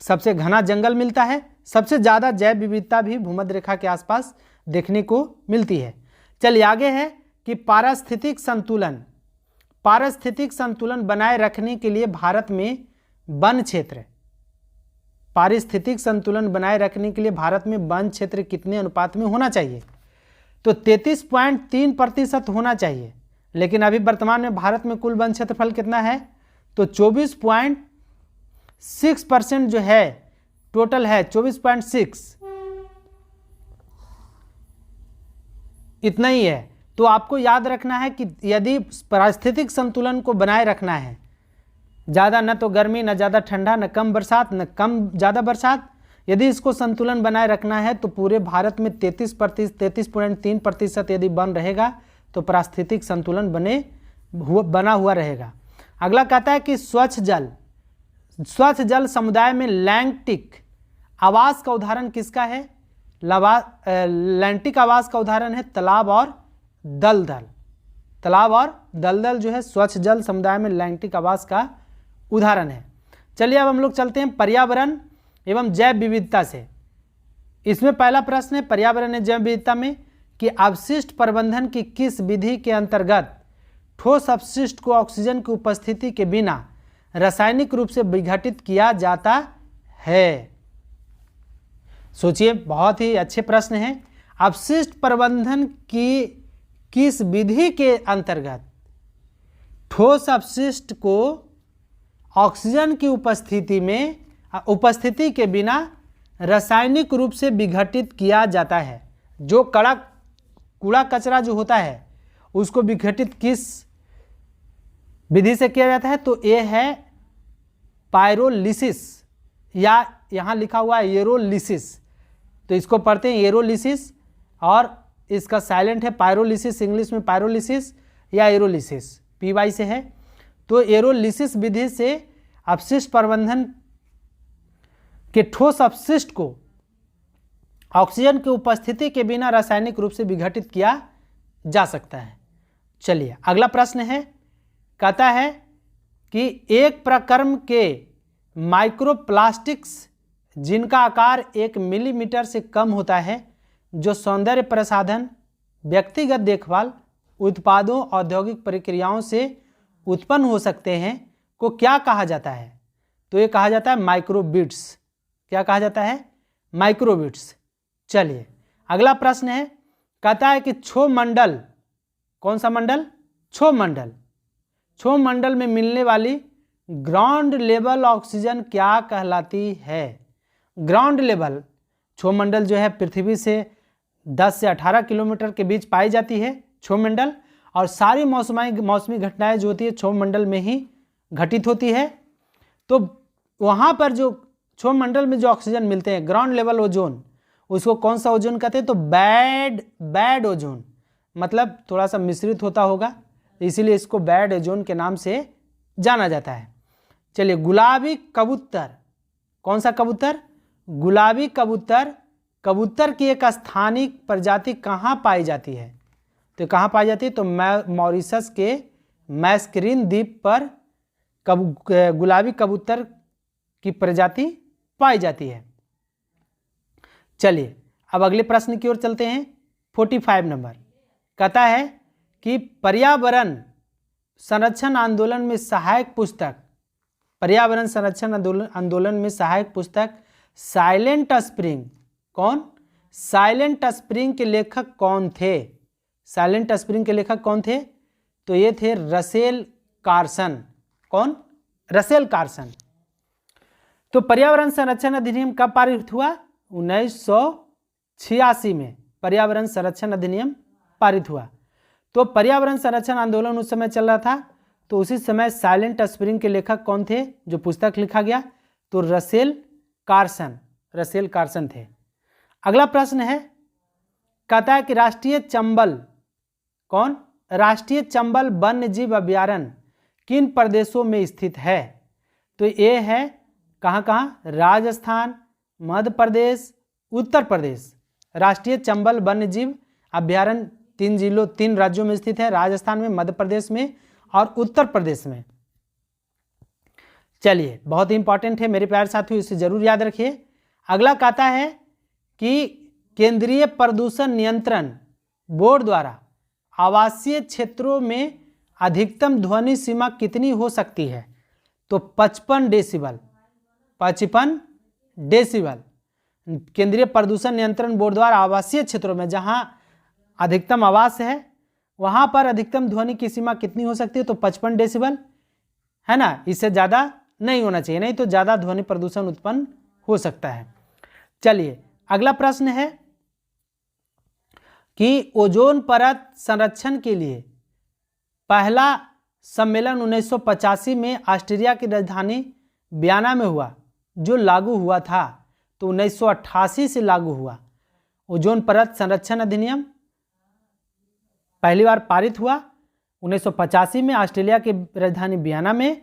सबसे घना जंगल मिलता है, सबसे ज़्यादा जैव विविधता भी भूमध्य रेखा के आसपास देखने को मिलती है। चलिए आगे है कि पारिस्थितिक संतुलन बनाए रखने के लिए भारत में वन क्षेत्र, पारिस्थितिक संतुलन बनाए रखने के लिए भारत में वन क्षेत्र कितने अनुपात में होना चाहिए? तो 33.3% होना चाहिए। लेकिन अभी वर्तमान में भारत में कुल वन क्षेत्रफल कितना है? तो 24.6% जो है टोटल है, 24.6 इतना ही है। तो आपको याद रखना है कि यदि पारिस्थितिक संतुलन को बनाए रखना है, ज़्यादा न तो गर्मी न ज़्यादा ठंडा, न कम बरसात न कम ज़्यादा बरसात, यदि इसको संतुलन बनाए रखना है तो पूरे भारत में 33.3% यदि वन रहेगा तो पारिस्थितिक संतुलन बना हुआ रहेगा। अगला कहता है कि स्वच्छ जल समुदाय में लैंगिक आवास का उदाहरण किसका है? लैंगिक आवास का उदाहरण है तालाब और दलदल। तालाब और दलदल जो है स्वच्छ जल समुदाय में लैंगिक आवास का उदाहरण है। चलिए अब हम लोग चलते हैं पर्यावरण एवं जैव विविधता से। इसमें पहला प्रश्न है पर्यावरण एवं जैव विविधता में कि अवशिष्ट प्रबंधन की किस विधि के अंतर्गत ठोस अपशिष्ट को ऑक्सीजन की उपस्थिति के बिना रासायनिक रूप से विघटित किया जाता है? सोचिए, बहुत ही अच्छे प्रश्न हैं। अपशिष्ट प्रबंधन की किस विधि के अंतर्गत ठोस अपशिष्ट को ऑक्सीजन की उपस्थिति के बिना रासायनिक रूप से विघटित किया जाता है? जो कूड़ा कचरा जो होता है उसको विघटित किस विधि से किया जाता है? तो ये है पायरोलिसिस, या यहाँ लिखा हुआ है एरोलिसिस, तो इसको पढ़ते हैं एरोलिसिस, और इसका साइलेंट है पायरोलिसिस, इंग्लिश में पायरोलिसिस या एरोलिसिस, PY से है। तो एरोलिसिस विधि से अपशिष्ट प्रबंधन के ठोस अपशिष्ट को ऑक्सीजन की उपस्थिति के बिना रासायनिक रूप से विघटित किया जा सकता है। चलिए अगला प्रश्न है, कहता है कि एक प्रक्रम के माइक्रोप्लास्टिक्स जिनका आकार 1 मिलीमीटर से कम होता है, जो सौंदर्य प्रसाधन, व्यक्तिगत देखभाल, उत्पादों, औद्योगिक प्रक्रियाओं से उत्पन्न हो सकते हैं, को क्या कहा जाता है? तो ये कहा जाता है माइक्रोबिट्स। क्या कहा जाता है? माइक्रोबिट्स। चलिए अगला प्रश्न है, कहता है कि क्षोभमंडल कौन सा मंडल? क्षोभ मंडल। क्षोभ मंडल में मिलने वाली ग्राउंड लेवल ऑक्सीजन क्या कहलाती है? ग्राउंड लेवल क्षोभ मंडल जो है पृथ्वी से 10 से 18 किलोमीटर के बीच पाई जाती है क्षोभ मंडल, और सारी मौसमी घटनाएं जो होती है क्षोभ मंडल में ही घटित होती है। तो वहाँ पर जो क्षोभ मंडल में जो ऑक्सीजन मिलते हैं ग्राउंड लेवल ओजोन, उसको कौन सा ओजोन कहते हैं? तो बैड ओजोन, मतलब थोड़ा सा मिश्रित होता होगा, इसीलिए इसको बैड ओजोन के नाम से जाना जाता है। चलिए, गुलाबी कबूतर, कौन सा कबूतर? गुलाबी कबूतर। कबूतर की एक स्थानिक प्रजाति कहाँ पाई जाती है? तो कहाँ पाई जाती है? तो मॉरिशस के मैस्करीन द्वीप पर गुलाबी कबूतर की प्रजाति पाई जाती है। चलिए अब अगले प्रश्न की ओर चलते हैं। 45 नंबर कहता है कि पर्यावरण संरक्षण आंदोलन में सहायक पुस्तक, पर्यावरण संरक्षण आंदोलन में सहायक पुस्तक साइलेंट स्प्रिंग, कौन? साइलेंट स्प्रिंग के लेखक कौन थे? साइलेंट स्प्रिंग के लेखक कौन थे? तो ये थे रसेल कार्सन। कौन? Russell Carson. तो पर्यावरण संरक्षण अधिनियम कब पारित हुआ? 1986 में पर्यावरण संरक्षण अधिनियम पारित हुआ। तो पर्यावरण संरक्षण आंदोलन उस समय चल रहा था, तो उसी समय साइलेंट स्प्रिंग के लेखक कौन थे जो पुस्तक लिखा गया? तो रसेल कार्सन थे। अगला प्रश्न है, कहता है कि राष्ट्रीय चंबल, कौन? राष्ट्रीय चंबल वन्य जीव अभयारण्य किन प्रदेशों में स्थित है? तो ये है कहाँ? राजस्थान, मध्य प्रदेश, उत्तर प्रदेश। राष्ट्रीय चंबल वन्य जीव अभयारण्य 3 राज्यों में स्थित है, राजस्थान में, मध्य प्रदेश में और उत्तर प्रदेश में। चलिए, बहुत ही इंपॉर्टेंट है मेरे प्यारे साथियों, इसे जरूर याद रखिए। अगला कहता है कि केंद्रीय प्रदूषण नियंत्रण बोर्ड द्वारा आवासीय क्षेत्रों में अधिकतम ध्वनि सीमा कितनी हो सकती है? तो 55 डेसिबल। 55 डेसिबल केंद्रीय प्रदूषण नियंत्रण बोर्ड द्वारा आवासीय क्षेत्रों में जहां अधिकतम आवास है वहां पर अधिकतम ध्वनि की सीमा कितनी हो सकती है? तो 55 डेसिबल, है ना? इससे ज़्यादा नहीं होना चाहिए, नहीं तो ज़्यादा ध्वनि प्रदूषण उत्पन्न हो सकता है। चलिए अगला प्रश्न है कि ओजोन परत संरक्षण के लिए पहला सम्मेलन 1985 में ऑस्ट्रेलिया की राजधानी वियना में हुआ, जो लागू हुआ था। तो 1988 से लागू हुआ। ओजोन परत संरक्षण अधिनियम पहली बार पारित हुआ 1985 में ऑस्ट्रेलिया की राजधानी वियना में,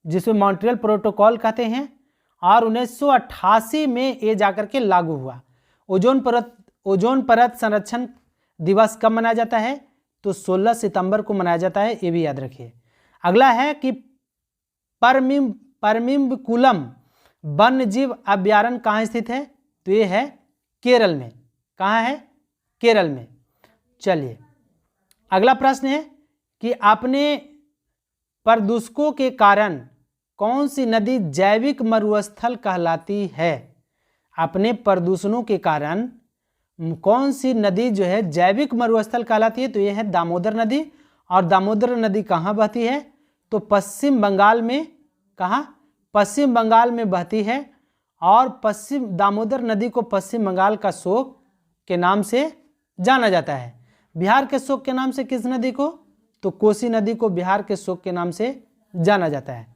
जिसमें मॉन्ट्रियल प्रोटोकॉल कहते हैं, और 1988 में ये जाकर के लागू हुआ। ओजोन परत संरक्षण दिवस कब मनाया जाता है? तो 16 सितंबर को मनाया जाता है, ये भी याद रखिए। अगला है कि परमिम्बिकुलम वन्य जीव अभयारण्य कहाँ स्थित है? तो ये है केरल में। कहाँ है? केरल में। चलिए अगला प्रश्न है कि अपने प्रदूषकों के कारण कौन सी नदी जैविक मरुस्थल कहलाती है? अपने प्रदूषणों के कारण कौन सी नदी जो है जैविक मरुस्थल कहलाती है? तो यह है दामोदर नदी। और दामोदर नदी कहाँ बहती है? तो पश्चिम बंगाल में। कहाँ? पश्चिम बंगाल में बहती है। और दामोदर नदी को पश्चिम बंगाल का शोक के नाम से जाना जाता है। बिहार के शोक के नाम से किस नदी को? तो कोसी नदी को बिहार के शोक के नाम से जाना जाता है।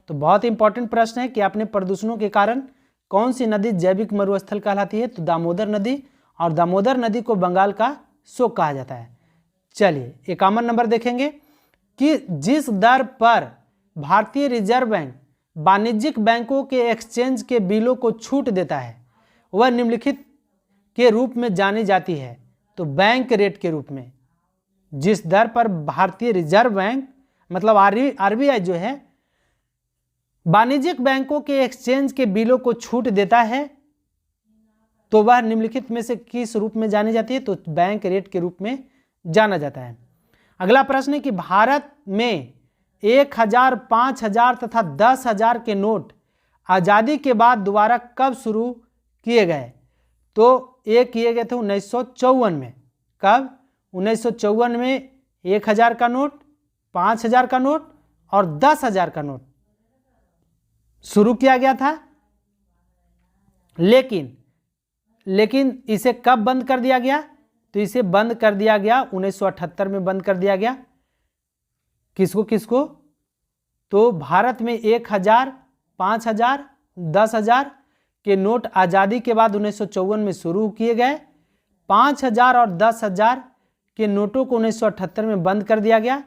तो बहुत इंपॉर्टेंट प्रश्न है कि अपने प्रदूषणों के कारण कौन सी नदी जैविक मरुस्थल कहलाती है? तो दामोदर नदी, और दामोदर नदी को बंगाल का शोक कहा जाता है। चलिए 51 नंबर देखेंगे कि जिस दर पर भारतीय रिजर्व बैंक वाणिज्यिक बैंकों के एक्सचेंज के बिलों को छूट देता है वह निम्नलिखित के रूप में जानी जाती है। तो बैंक रेट के रूप में। जिस दर पर भारतीय रिजर्व बैंक मतलब आरबीआई जो है वाणिज्यिक बैंकों के एक्सचेंज के बिलों को छूट देता है, तो वह निम्नलिखित में से किस रूप में जानी जाती है? तो बैंक रेट के रूप में जाना जाता है। अगला प्रश्न है कि भारत में 1000, 5000 तथा 10,000 के नोट आज़ादी के बाद दोबारा कब शुरू किए गए? तो ये किए गए थे 1954 में। कब? 1954 में 1000 का नोट, 5000 का नोट और 10,000 का नोट शुरू किया गया था। लेकिन इसे कब बंद कर दिया गया? तो इसे बंद कर दिया गया 1978 में बंद कर दिया गया। किसको? तो भारत में 1000, 5000, 10,000 के नोट आज़ादी के बाद 1954 में शुरू किए गए। 5000 और 10,000 के नोटों को 1978 में बंद कर दिया गया।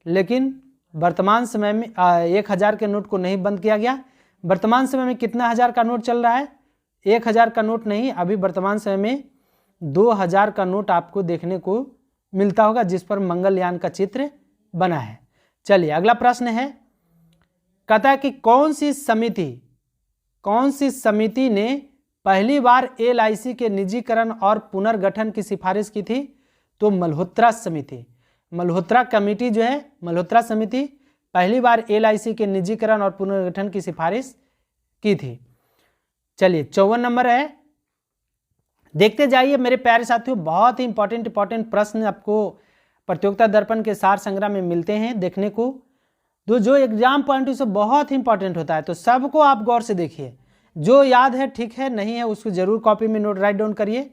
लेकिन वर्तमान समय में 1000 के नोट को नहीं बंद किया गया। वर्तमान समय में कितना हज़ार का नोट चल रहा है? 1000 का नोट नहीं, अभी वर्तमान समय में 2000 का नोट आपको देखने को मिलता होगा, जिस पर मंगलयान का चित्र बना है। चलिए अगला प्रश्न है, कहता है कि कौन सी समिति ने पहली बार LIC के निजीकरण और पुनर्गठन की सिफारिश की थी? तो मल्होत्रा समिति, मल्होत्रा कमेटी जो है, मल्होत्रा समिति पहली बार LIC के निजीकरण और पुनर्गठन की सिफारिश की थी। चलिए 54 नंबर है, देखते जाइए मेरे प्यारे साथियों। बहुत ही इंपॉर्टेंट प्रश्न आपको प्रतियोगिता दर्पण के सार संग्रह में मिलते हैं देखने को, जो एग्जाम पॉइंट से बहुत ही इंपॉर्टेंट होता है। तो सबको आप गौर से देखिए, जो याद है ठीक है, नहीं है उसको जरूर कॉपी में नोट राइट डाउन करिए।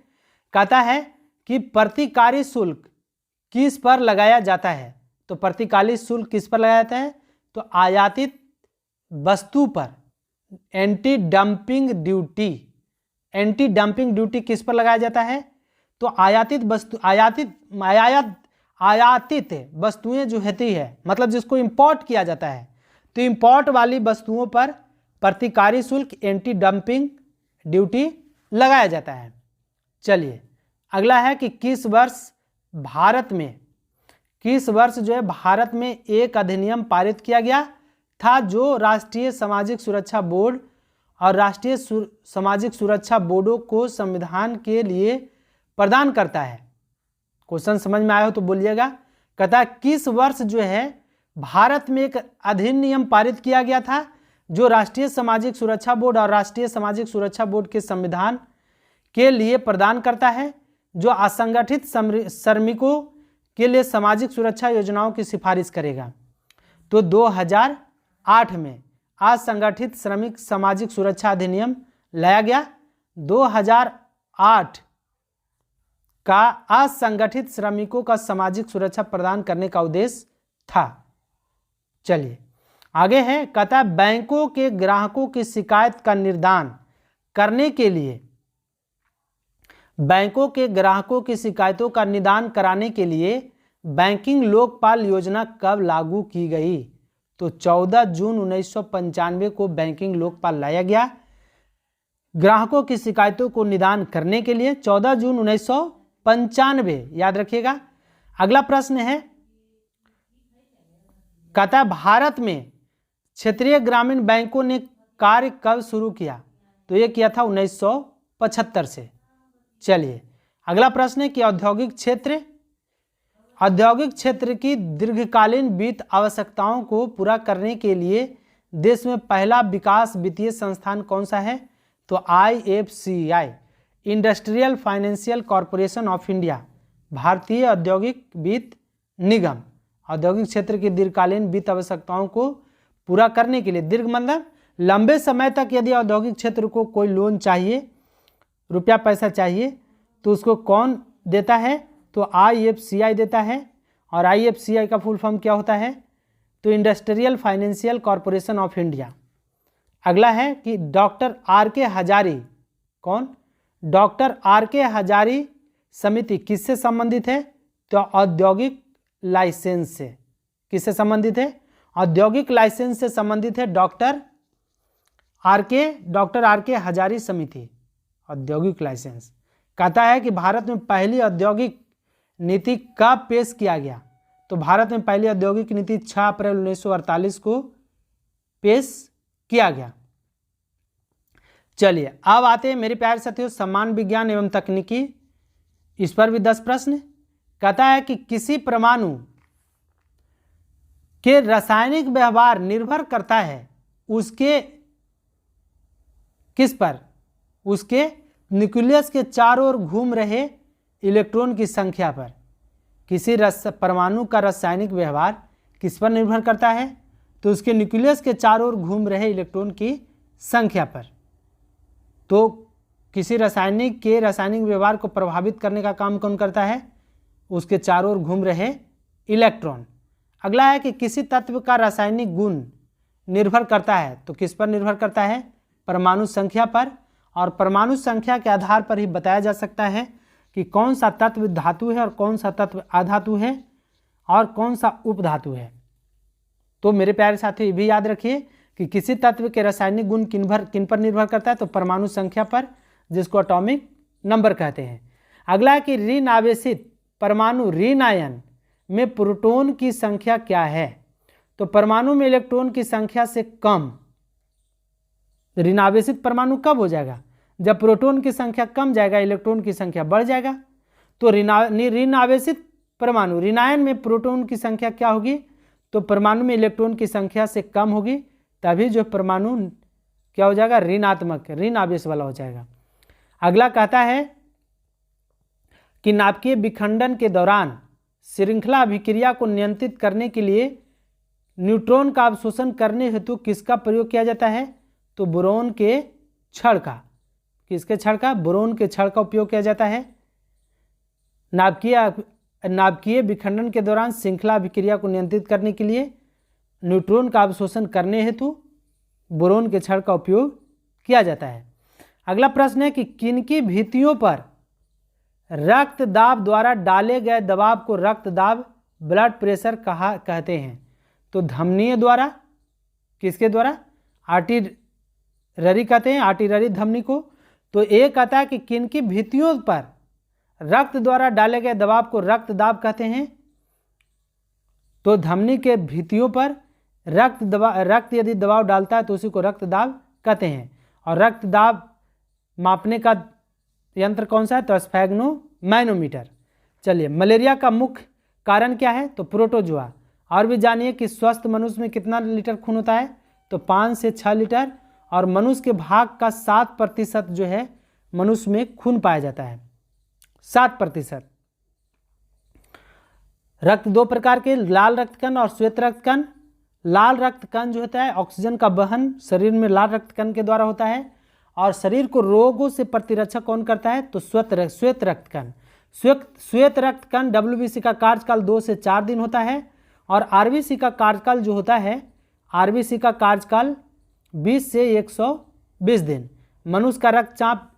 कहता है कि प्रतिकारी शुल्क किस पर लगाया जाता है? तो प्रतिकारी शुल्क किस पर लगाया जाता है? तो आयातित वस्तु पर एंटी डंपिंग ड्यूटी किस पर लगाया जाता है? तो आयातित वस्तुएं जो होती है, मतलब जिसको इंपोर्ट किया जाता है, तो इंपोर्ट वाली वस्तुओं पर प्रतिकारी शुल्क एंटी डंपिंग ड्यूटी लगाया जाता है। चलिए अगला है कि किस वर्ष जो है भारत में एक अधिनियम पारित किया गया था जो राष्ट्रीय सामाजिक सुरक्षा बोर्ड और राष्ट्रीय सामाजिक सुरक्षा बोर्डों को संविधान के लिए प्रदान करता है। क्वेश्चन समझ में आया हो तो बोलिएगा। कहता है किस वर्ष जो है भारत में एक अधिनियम पारित किया गया था जो राष्ट्रीय सामाजिक सुरक्षा बोर्ड और राष्ट्रीय सामाजिक सुरक्षा बोर्ड के संविधान के लिए प्रदान करता है, जो असंगठित श्रमिकों के लिए सामाजिक सुरक्षा योजनाओं की सिफारिश करेगा। तो 2008 में असंगठित श्रमिक सामाजिक सुरक्षा अधिनियम लाया गया। 2008 का असंगठित श्रमिकों का सामाजिक सुरक्षा प्रदान करने का उद्देश्य था। चलिए आगे है, कहता है बैंकों के ग्राहकों की शिकायत का निदान करने के लिए, बैंकों के ग्राहकों की शिकायतों का निदान कराने के लिए बैंकिंग लोकपाल योजना कब लागू की गई? तो 14 जून 1995 को बैंकिंग लोकपाल लाया गया ग्राहकों की शिकायतों को निदान करने के लिए। 14 जून 1995 याद रखिएगा। अगला प्रश्न है, कहता है भारत में क्षेत्रीय ग्रामीण बैंकों ने कार्य कब शुरू किया? तो ये किया था 1975 से। चलिए अगला प्रश्न है कि औद्योगिक क्षेत्र की दीर्घकालीन वित्त आवश्यकताओं को पूरा करने के लिए देश में पहला विकास वित्तीय संस्थान कौन सा है? तो IFCI, industrial financial corporation of India, भारतीय औद्योगिक वित्त निगम। औद्योगिक क्षेत्र की दीर्घकालीन वित्त आवश्यकताओं को पूरा करने के लिए, दीर्घ मतलब लंबे समय तक यदि औद्योगिक क्षेत्र को कोई लोन चाहिए, रुपया पैसा चाहिए, तो उसको कौन देता है? तो IFCI देता है। और IFCI का फुल फॉर्म क्या होता है? तो industrial financial corporation of India. अगला है कि डॉक्टर RK हजारी, कौन? डॉक्टर RK हजारी समिति किससे संबंधित है? तो औद्योगिक लाइसेंस से। किससे संबंधित है? औद्योगिक लाइसेंस से संबंधित है डॉक्टर RK हजारी समिति, औद्योगिक लाइसेंस। कहता है कि भारत में पहली औद्योगिक नीति कब पेश किया गया? तो भारत में पहली औद्योगिक नीति 6 अप्रैल 1948 को पेश किया गया। चलिए अब आते हैं मेरे प्यारे साथियों सम्मान विज्ञान एवं तकनीकी, इस पर भी 10 प्रश्न। कहता है कि किसी परमाणु के रासायनिक व्यवहार निर्भर करता है उसके किस पर? उसके न्यूक्लियस के चारों ओर घूम रहे इलेक्ट्रॉन की संख्या पर। किसी परमाणु का रासायनिक व्यवहार किस पर निर्भर करता है? तो उसके न्यूक्लियस के चारों ओर घूम रहे इलेक्ट्रॉन की संख्या पर। तो किसी रासायनिक व्यवहार को प्रभावित करने का काम कौन करता है? उसके चारों ओर घूम रहे इलेक्ट्रॉन। अगला है कि किसी तत्व का रासायनिक गुण निर्भर करता है, तो किस पर निर्भर करता है? परमाणु संख्या पर। और परमाणु संख्या के आधार पर ही बताया जा सकता है कि कौन सा तत्व धातु है और कौन सा तत्व अधातु है और कौन सा उपधातु है। तो मेरे प्यारे साथियों, ये भी याद रखिए कि किसी तत्व के रासायनिक गुण किन पर निर्भर करता है? तो परमाणु संख्या पर, जिसको एटॉमिक नंबर कहते हैं। अगला है कि ऋण आवेशित परमाणु ऋण आयन में प्रोटॉन की संख्या क्या है? तो परमाणु में इलेक्ट्रॉन की संख्या से कम ऋण आवेशित परमाणु कब हो जाएगा? जब प्रोटॉन की संख्या कम जाएगा, इलेक्ट्रॉन की संख्या बढ़ जाएगा। तो ऋण आवेशित परमाणु ऋणायन में प्रोटॉन की संख्या क्या होगी? तो परमाणु में इलेक्ट्रॉन की संख्या से कम होगी, तभी जो परमाणु क्या हो जाएगा? ऋणात्मक, ऋण आवेश वाला हो जाएगा। अगला कहता है कि नाभिकीय विखंडन के दौरान श्रृंखला अभिक्रिया को नियंत्रित करने के लिए न्यूट्रॉन का अवशोषण करने हेतु किसका प्रयोग किया जाता है? तो बोरोन के छड़ का। किसके छड़ का? बोरोन के छड़ का उपयोग किया जाता है। नाभिकीय विखंडन के दौरान श्रृंखला अभिक्रिया को नियंत्रित करने के लिए न्यूट्रॉन का अवशोषण करने हेतु बोरोन के छड़ का उपयोग किया जाता है। अगला प्रश्न है कि किनकी भित्तियों पर रक्त दाब द्वारा डाले गए दबाव को रक्त दाब, ब्लड प्रेशर कहते हैं? तो धमनियों द्वारा। किसके द्वारा? आर्टिलरी कहते हैं, आर्टिलरी धमनी को। तो एक कहता है कि किनकी भित्तियों पर रक्त द्वारा डाले गए दबाव को रक्त दाब कहते हैं? तो धमनी के भित्तियों पर रक्त यदि दबाव डालता है तो उसी को रक्त दाब कहते हैं। और रक्त दाब मापने का यंत्र कौन सा है? तो स्फैग्नोमैनोमीटर। चलिए, मलेरिया का मुख्य कारण क्या है? तो प्रोटोजोआ। और भी जानिए कि स्वस्थ मनुष्य में कितना लीटर खून होता है? तो 5 से 6 लीटर। और मनुष्य के भाग का 7% जो है मनुष्य में खून पाया जाता है, 7%। रक्त दो प्रकार के, लाल रक्तकण और श्वेत रक्तकण। लाल रक्तकण जो होता है ऑक्सीजन का वहन शरीर में लाल रक्तकण के द्वारा होता है। और शरीर को रोगों से प्रतिरक्षा कौन करता है? तो श्वेत रक्तकण। श्वेत रक्तकण WBC का कार्यकाल 2 से 4 दिन होता है। और RBC का कार्यकाल जो होता है, RBC का कार्यकाल 20 से 120 दिन। मनुष्य का रक्तचाप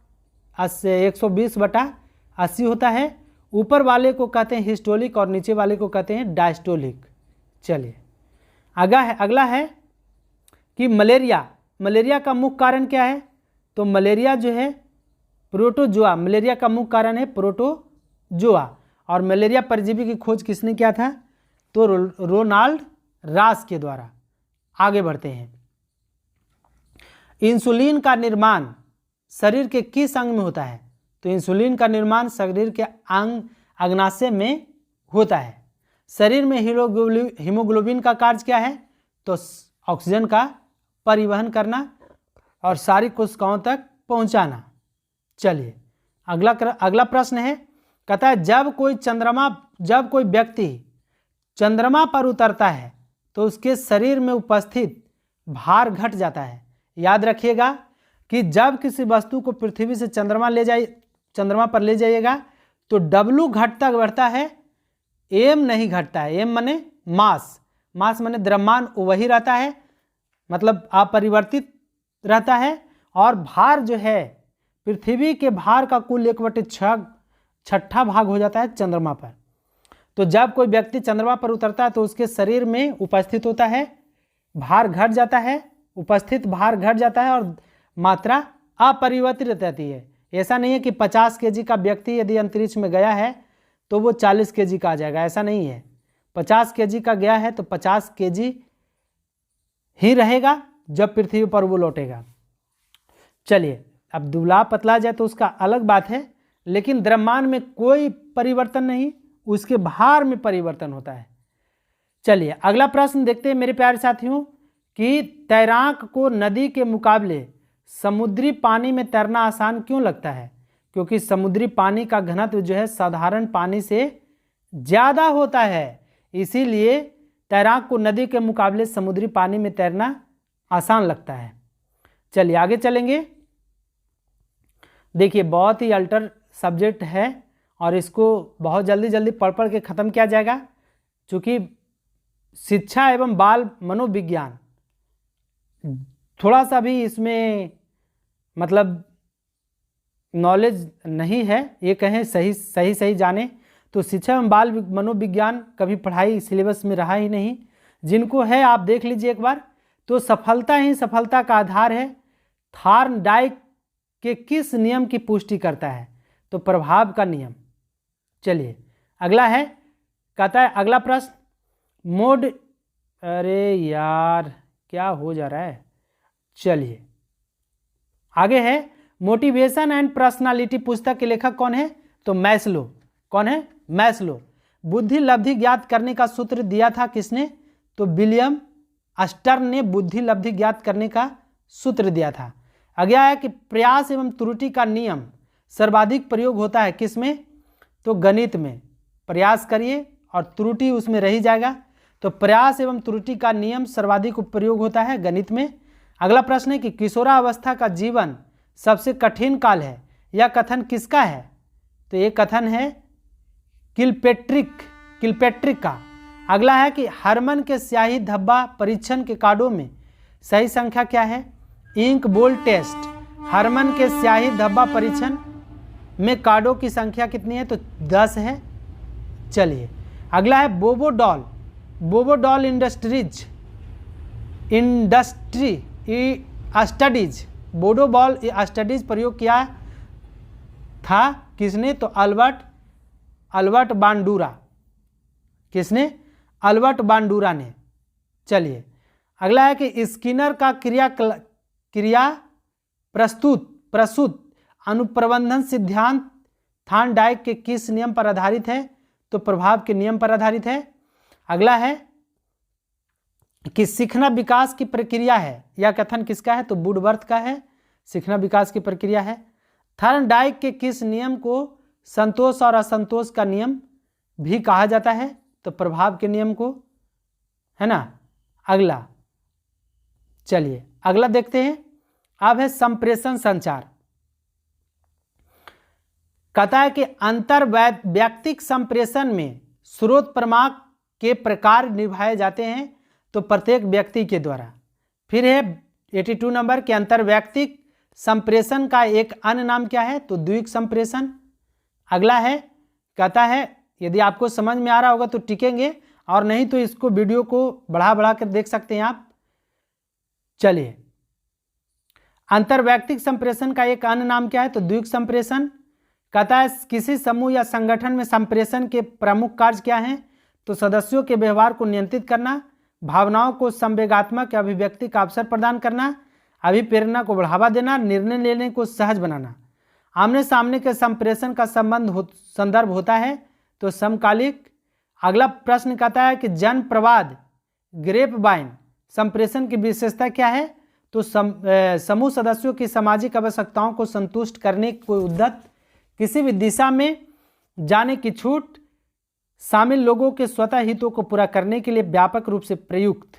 120/80 होता है। ऊपर वाले को कहते हैं हिस्टोलिक और नीचे वाले को कहते हैं डायस्टोलिक। चलिए, अगला है कि मलेरिया का मुख्य कारण क्या है? तो मलेरिया जो है प्रोटोजोआ। मलेरिया का मुख्य कारण है प्रोटोजोआ। और मलेरिया परजीवी की खोज किसने किया था? तो रोनाल्ड रास के द्वारा। आगे बढ़ते हैं। इंसुलिन का निर्माण शरीर के किस अंग में होता है? तो इंसुलिन का निर्माण शरीर के अग्नाशय में होता है। शरीर में हीमोग्लोबिन का कार्य क्या है? तो ऑक्सीजन का परिवहन करना और सारी कोशिकाओं तक पहुंचाना। चलिए, अगला प्रश्न है, कहता है जब कोई व्यक्ति चंद्रमा पर उतरता है तो उसके शरीर में उपस्थित भार घट जाता है। याद रखिएगा कि जब किसी वस्तु को पृथ्वी से चंद्रमा पर ले जाइएगा तो W घटता बढ़ता है, M नहीं घटता है। M माने मास माने द्रव्यमान वही रहता है, मतलब अपरिवर्तित रहता है। और भार जो है पृथ्वी के भार का कुल 1/6 भाग हो जाता है चंद्रमा पर। तो जब कोई व्यक्ति चंद्रमा पर उतरता है तो उसके शरीर में उपस्थित होता है भार घट जाता है, उपस्थित भार घट जाता है और मात्रा अपरिवर्तित रहती है। ऐसा नहीं है कि 50 kg का व्यक्ति यदि अंतरिक्ष में गया है तो वो 40 kg का आ जाएगा, ऐसा नहीं है। 50 kg का गया है तो 50 kg ही रहेगा जब पृथ्वी पर वो लौटेगा। चलिए, अब दुबला पतला जाए तो उसका अलग बात है, लेकिन द्रव्यमान में कोई परिवर्तन नहीं, उसके भार में परिवर्तन होता है। चलिए, अगला प्रश्न देखते हैं मेरे प्यारे साथियों कि तैराक को नदी के मुकाबले समुद्री पानी में तैरना आसान क्यों लगता है? क्योंकि समुद्री पानी का घनत्व जो है साधारण पानी से ज़्यादा होता है, इसीलिए तैराक को नदी के मुकाबले समुद्री पानी में तैरना आसान लगता है। चलिए आगे चलेंगे। देखिए बहुत ही अल्टर सब्जेक्ट है और इसको बहुत जल्दी जल्दी पढ़ पढ़ के ख़त्म किया जाएगा, चूँकि शिक्षा एवं बाल मनोविज्ञान थोड़ा सा भी इसमें मतलब नॉलेज नहीं है, ये कहें सही जाने तो शिक्षा एवं बाल मनोविज्ञान कभी पढ़ाई सिलेबस में रहा ही नहीं। जिनको है आप देख लीजिए एक बार। तो सफलता ही सफलता का आधार है, थॉर्नडाइक के किस नियम की पुष्टि करता है? तो प्रभाव का नियम। चलिए अगला है, कहता है अगला प्रश्न मोड, अरे यार क्या हो जा रहा है, चलिए आगे है। मोटिवेशन एंड पर्सनालिटी पुस्तक के लेखक कौन है? तो मैस्लो। कौन है? मैस्लो। बुद्धि लब्धि ज्ञात करने का सूत्र दिया था किसने? तो विलियम अस्टर्न ने बुद्धि लब्धि ज्ञात करने का सूत्र दिया था। अगला है कि प्रयास एवं त्रुटि का नियम सर्वाधिक प्रयोग होता है किसमें? तो गणित में। प्रयास करिए और त्रुटि उसमें रही जाएगा, तो प्रयास एवं त्रुटि का नियम सर्वाधिक प्रयोग होता है गणित में। अगला प्रश्न है कि किशोरावस्था का जीवन सबसे कठिन काल है, यह कथन किसका है? तो ये कथन है किलपेट्रिक का। अगला है कि हरमन के स्याही धब्बा परीक्षण के कार्डों में सही संख्या क्या है? Ink bold test. हरमन के स्याही धब्बा परीक्षण में कार्डों की संख्या कितनी है? तो 10 है। चलिए अगला है बोबोडॉल स्टडीज बोडोबॉल स्टडीज प्रयोग किया था किसने? तो अल्बर्ट बांडूरा। किसने? अल्बर्ट बांडूरा ने। चलिए अगला है कि स्किनर का क्रिया प्रसूत अनुप्रबंधन सिद्धांत थॉर्नडाइक के किस नियम पर आधारित है? तो प्रभाव के नियम पर आधारित है। अगला है कि सीखना विकास की प्रक्रिया है, यह कथन किसका है? तो वुडवर्थ का है। सीखना विकास की प्रक्रिया है। थॉर्नडाइक के किस नियम को संतोष और असंतोष का नियम भी कहा जाता है? तो प्रभाव के नियम को, है ना। अगला चलिए अगला देखते हैं। अब है संप्रेषण संचार। कहता है कि अंतर वैयक्तिक संप्रेषण में स्रोत प्रमाण के प्रकार निभाए जाते हैं, तो प्रत्येक व्यक्ति के द्वारा। फिर है 82 नंबर के अंतर वैयक्तिक संप्रेषण का एक अन्य नाम क्या है? तो द्विक संप्रेषण। अगला है, कहता है यदि आपको समझ में आ रहा होगा तो टिकेंगे, और नहीं तो इसको वीडियो को बढ़ा कर देख सकते हैं आप। चलिए अंतरवैयक्तिक संप्रेषण का एक अन्य नाम क्या है? तो द्विक संप्रेषण। कहता है किसी समूह या संगठन में संप्रेषण के प्रमुख कार्य क्या हैं? तो सदस्यों के व्यवहार को नियंत्रित करना, भावनाओं को संवेगात्मक अभिव्यक्ति का अवसर प्रदान करना, अभिप्रेरणा को बढ़ावा देना, निर्णय लेने को सहज बनाना। आमने सामने के संप्रेषण का संदर्भ होता है तो समकालिक। अगला प्रश्न कहता है कि जन प्रवाद ग्रेपवाइन संप्रेषण की विशेषता क्या है? तो समूह सदस्यों की सामाजिक आवश्यकताओं को संतुष्ट करने को उद्यत, किसी भी दिशा में जाने की छूट, शामिल लोगों के स्वतः हितों को पूरा करने के लिए व्यापक रूप से प्रयुक्त।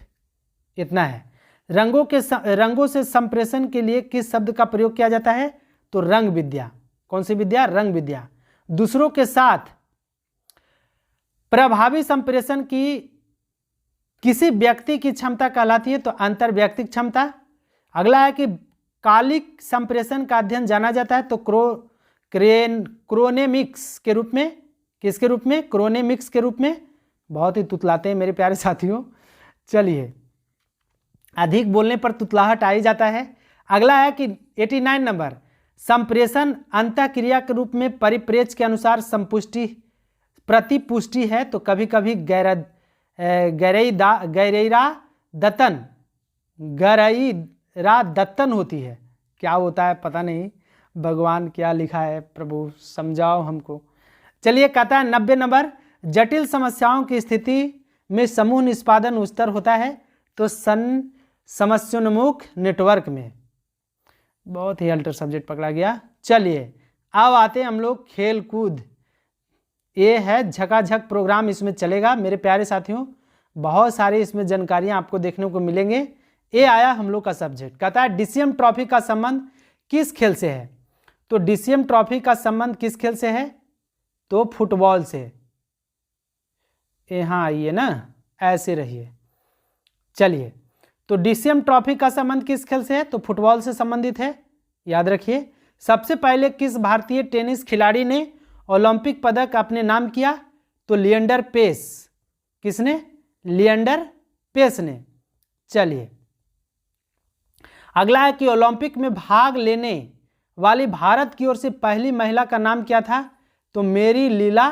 इतना है। रंगों से संप्रेषण के लिए किस शब्द का प्रयोग किया जाता है? तो रंग विद्या। कौन सी विद्या? रंग विद्या। दूसरों के साथ प्रभावी संप्रेषण की किसी व्यक्ति की क्षमता कहलाती है? तो अंतरवैयक्तिक क्षमता। अगला है कि कालिक संप्रेषण का अध्ययन जाना जाता है तो क्रोनेमिक्स के रूप में। किसके रूप में? क्रोनेमिक्स के रूप में। बहुत ही तुतलाते हैं मेरे प्यारे साथियों। चलिए अधिक बोलने पर तुतलाहट आ ही जाता है। अगला है कि 89 नंबर संप्रेषण अंतःक्रिया के रूप में परिप्रेक्ष्य के अनुसार प्रतिपुष्टि है, तो कभी कभी गैरैरा दत्तन होती है। क्या होता है पता नहीं, भगवान क्या लिखा है प्रभु समझाओ हमको। चलिए कहता है 90 नंबर जटिल समस्याओं की स्थिति में समूह निष्पादन उच्चतर होता है तो समस्योन्मुख नेटवर्क में। बहुत ही अल्टर सब्जेक्ट पकड़ा गया। चलिए अब आते हैं हम लोग खेल कूद। ये है झकाझक प्रोग्राम, इसमें चलेगा मेरे प्यारे साथियों, बहुत सारी इसमें जानकारियां आपको देखने को मिलेंगे। ये आया हम लोग का सब्जेक्ट। कहता है डीसीएम ट्रॉफी का संबंध किस खेल से है? तो डीसीएम ट्रॉफी का संबंध किस खेल से है? तो फुटबॉल से। यहाँ आइए ना, ऐसे रहिए। चलिए, तो डीसीएम ट्रॉफी का संबंध किस खेल से है? तो फुटबॉल से संबंधित है, याद रखिए। सबसे पहले किस भारतीय टेनिस खिलाड़ी ने ओलंपिक पदक अपने नाम किया? तो लिएंडर पेस। किसने? लिएंडर पेस ने। चलिए, अगला है कि ओलंपिक में भाग लेने वाली भारत की ओर से पहली महिला का नाम क्या था? तो मेरी लीला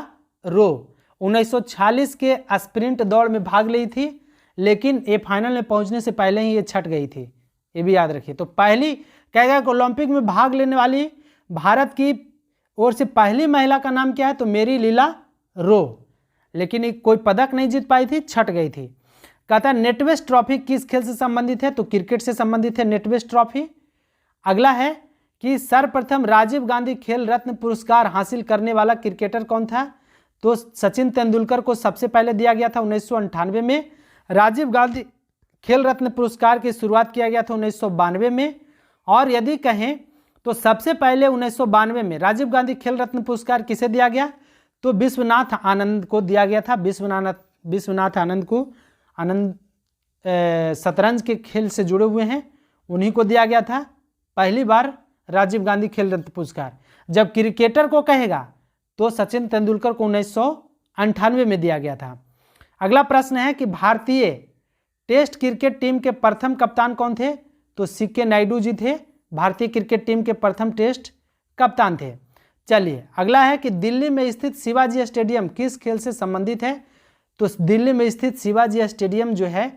रो। 1946 के स्प्रिंट दौड़ में भाग ली थी, लेकिन ये फाइनल में पहुंचने से पहले ही ये छट गई थी, ये भी याद रखिए। तो पहली कहेगा कि ओलंपिक में भाग लेने वाली भारत की ओर से पहली महिला का नाम क्या है? तो मेरी लीला रो, लेकिन ये कोई पदक नहीं जीत पाई थी, छट गई थी। कहता है नेटवेस्ट ट्रॉफी किस खेल से संबंधित है? तो क्रिकेट से संबंधित है नेटवेस्ट ट्रॉफी। अगला है कि सर्वप्रथम राजीव गांधी खेल रत्न पुरस्कार हासिल करने वाला क्रिकेटर कौन था? तो सचिन तेंदुलकर को सबसे पहले दिया गया था 1998 में। राजीव गांधी खेल रत्न पुरस्कार की शुरुआत किया गया था 1992 में। और यदि कहें तो सबसे पहले 1992 में राजीव गांधी खेल रत्न पुरस्कार किसे दिया गया? तो विश्वनाथ आनंद को दिया गया था। विश्वनाथ आनंद को, आनंद शतरंज के खेल से जुड़े हुए हैं, उन्हीं को दिया गया था पहली बार राजीव गांधी खेल रत्न पुरस्कार। जब क्रिकेटर को कहेगा तो सचिन तेंदुलकर को 1998 में दिया गया था। अगला प्रश्न है कि भारतीय टेस्ट क्रिकेट टीम के प्रथम कप्तान कौन थे? तो सीके नायडू जी थे, भारतीय क्रिकेट टीम के प्रथम टेस्ट कप्तान थे। चलिए, अगला है कि दिल्ली में स्थित शिवाजी स्टेडियम किस खेल से संबंधित है? तो दिल्ली में स्थित शिवाजी स्टेडियम जो है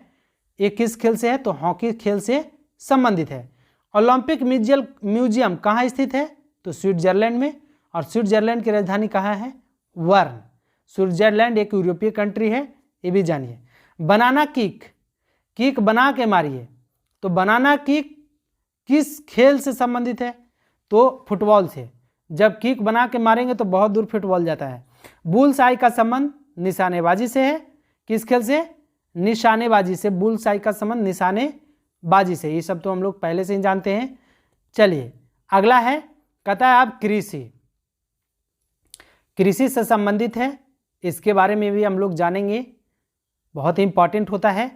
ये किस खेल से है? तो हॉकी खेल से संबंधित है। ओलंपिक म्यूजियम कहाँ स्थित है? तो स्विट्जरलैंड में। और स्विट्जरलैंड की राजधानी कहाँ है? बर्न। स्विट्जरलैंड एक यूरोपीय कंट्री है, ये भी जानिए। बनाना किक, किक बना के मारिए, तो बनाना किक किस खेल से संबंधित है? तो फुटबॉल से। जब किक बना के मारेंगे तो बहुत दूर फुटबॉल जाता है। बुल्स आई का संबंध निशानेबाजी से है। किस खेल से? निशानेबाजी से। बुल्स आई का संबंध निशानेबाजी से। ये सब तो हम लोग पहले से ही जानते हैं। चलिए, अगला है, कहता है आप कृषि से संबंधित है, इसके बारे में भी हम लोग जानेंगे, बहुत ही इंपॉर्टेंट होता है।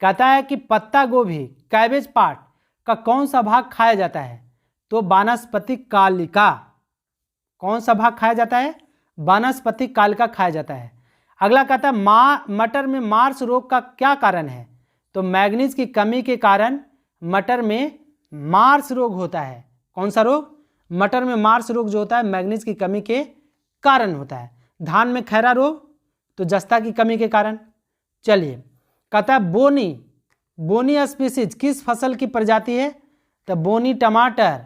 कहता है कि पत्ता गोभी, कैबेज पार्ट का कौन सा भाग खाया जाता है? तो वानस्पतिक कालिका। कौन सा भाग खाया जाता है? वानस्पतिक कालिका खाया जाता है। अगला कहता है मटर में मार्स रोग का क्या कारण है? तो मैग्नीज की कमी के कारण मटर में मार्स रोग होता है। कौन सा रोग? मटर में मार्स रोग जो होता है मैग्नीज की कमी के कारण होता है। धान में खैरा रोग, तो जस्ता की कमी के कारण। चलिए, कहता है बोनी स्पीसीज किस फसल की प्रजाति है? तो बोनी टमाटर।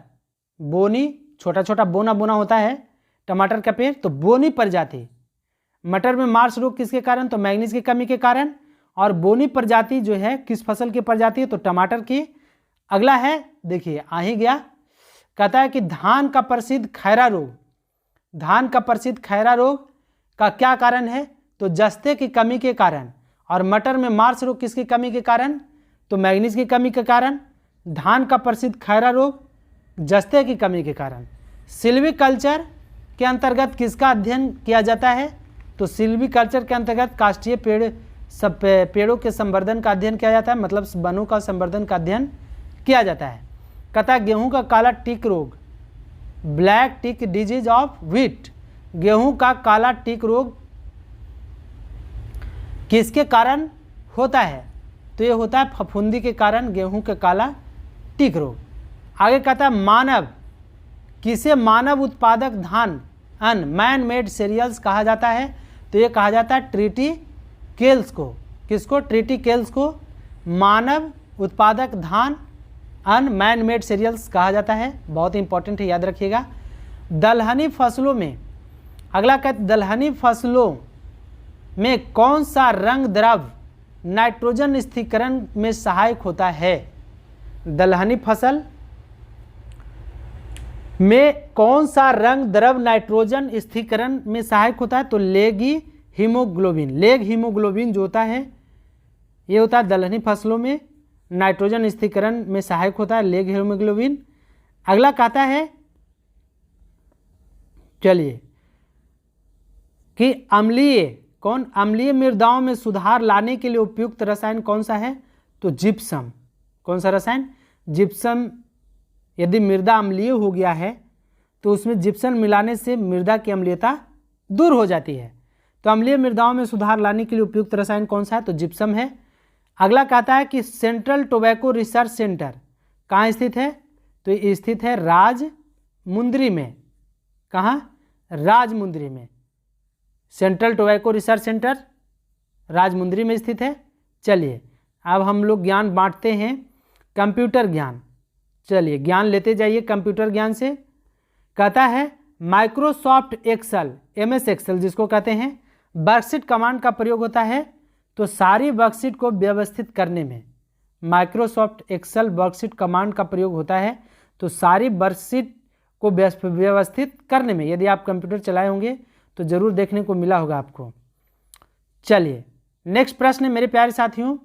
बोनी छोटा छोटा बोना बोना होता है टमाटर का पेड़, तो बोनी प्रजाति। मटर में मार्स रोग किसके कारण? तो मैग्नीज की कमी के कारण। और बोनी प्रजाति जो है किस फसल की प्रजाति है? तो टमाटर की। अगला है, देखिए आ ही गया, कहता है कि धान का प्रसिद्ध खैरा रोग, धान का प्रसिद्ध खैरा रोग का क्या कारण है? तो जस्ते की कमी के कारण। और मटर में मार्स रोग किसकी कमी के कारण? तो मैग्नीज की कमी के कारण। धान का प्रसिद्ध खैरा रोग जस्ते की कमी के कारण। सिल्वीकल्चर के अंतर्गत किसका अध्ययन किया जाता है? तो सिल्वीकल्चर के अंतर्गत काष्ठीय पेड़ों के संवर्धन का अध्ययन किया जाता है, मतलब वनों का संवर्धन का अध्ययन किया जाता है। कहता है गेहूं का काला टिक रोग, black tick disease of wheat, गेहूं का काला टिक रोग किसके कारण होता है? तो ये होता है फफूंदी के कारण गेहूं के काला टिक रोग। आगे कहता है मानव किसे मानव उत्पादक धान मैन मेड सीरियल्स कहा जाता है? तो ये कहा जाता है ट्रिटिकेल्स को। किसको? ट्रिटिकेल्स को मानव उत्पादक धान मैन मेड सीरियल्स कहा जाता है। बहुत इंपॉर्टेंट है, याद रखिएगा। दलहनी फसलों में, अगला कहते दलहनी फसलों में कौन सा रंग द्रव्य नाइट्रोजन स्थिरीकरण में सहायक होता है? दलहनी फसल में कौन सा रंग द्रव नाइट्रोजन स्थिरीकरण में सहायक होता है? तो लेगी हीमोग्लोबिन। लेग हीमोग्लोबिन जो होता है ये होता है दलहनी फसलों में नाइट्रोजन स्थिरीकरण में सहायक होता है, लेग हीमोग्लोबिन। अगला कहता है चलिए कि अम्लीय मृदाओं में सुधार लाने के लिए उपयुक्त रसायन कौन सा है? तो जिप्सम। कौन सा रसायन? जिप्सम। यदि मृदा अम्लीय हो गया है तो उसमें जिप्सम मिलाने से मृदा की अम्लीयता दूर हो जाती है। तो अम्लीय मृदाओं में सुधार लाने के लिए उपयुक्त रसायन कौन सा है? तो जिप्सम है। अगला कहता है कि सेंट्रल टोबैको रिसर्च सेंटर कहाँ स्थित है? तो ये स्थित है राजमुंदरी में। कहाँ? राजमुंदरी में। Central tobacco research centre Rajahmundry में स्थित है। चलिए अब हम लोग ज्ञान बांटते हैं। कंप्यूटर ज्ञान, चलिए ज्ञान लेते जाइए कंप्यूटर ज्ञान से। कहता है माइक्रोसॉफ्ट एक्सेल, MS एक्सेल जिसको कहते हैं, वर्कशीट कमांड का प्रयोग होता है तो सारी वर्कशीट को व्यवस्थित करने में। माइक्रोसॉफ्ट एक्सेल वर्कशीट कमांड का प्रयोग होता है तो सारी वर्कशीट को व्यवस्थित करने में। यदि आप कंप्यूटर चलाए होंगे तो जरूर देखने को मिला होगा आपको। चलिए नेक्स्ट प्रश्न है मेरे प्यारे साथियों,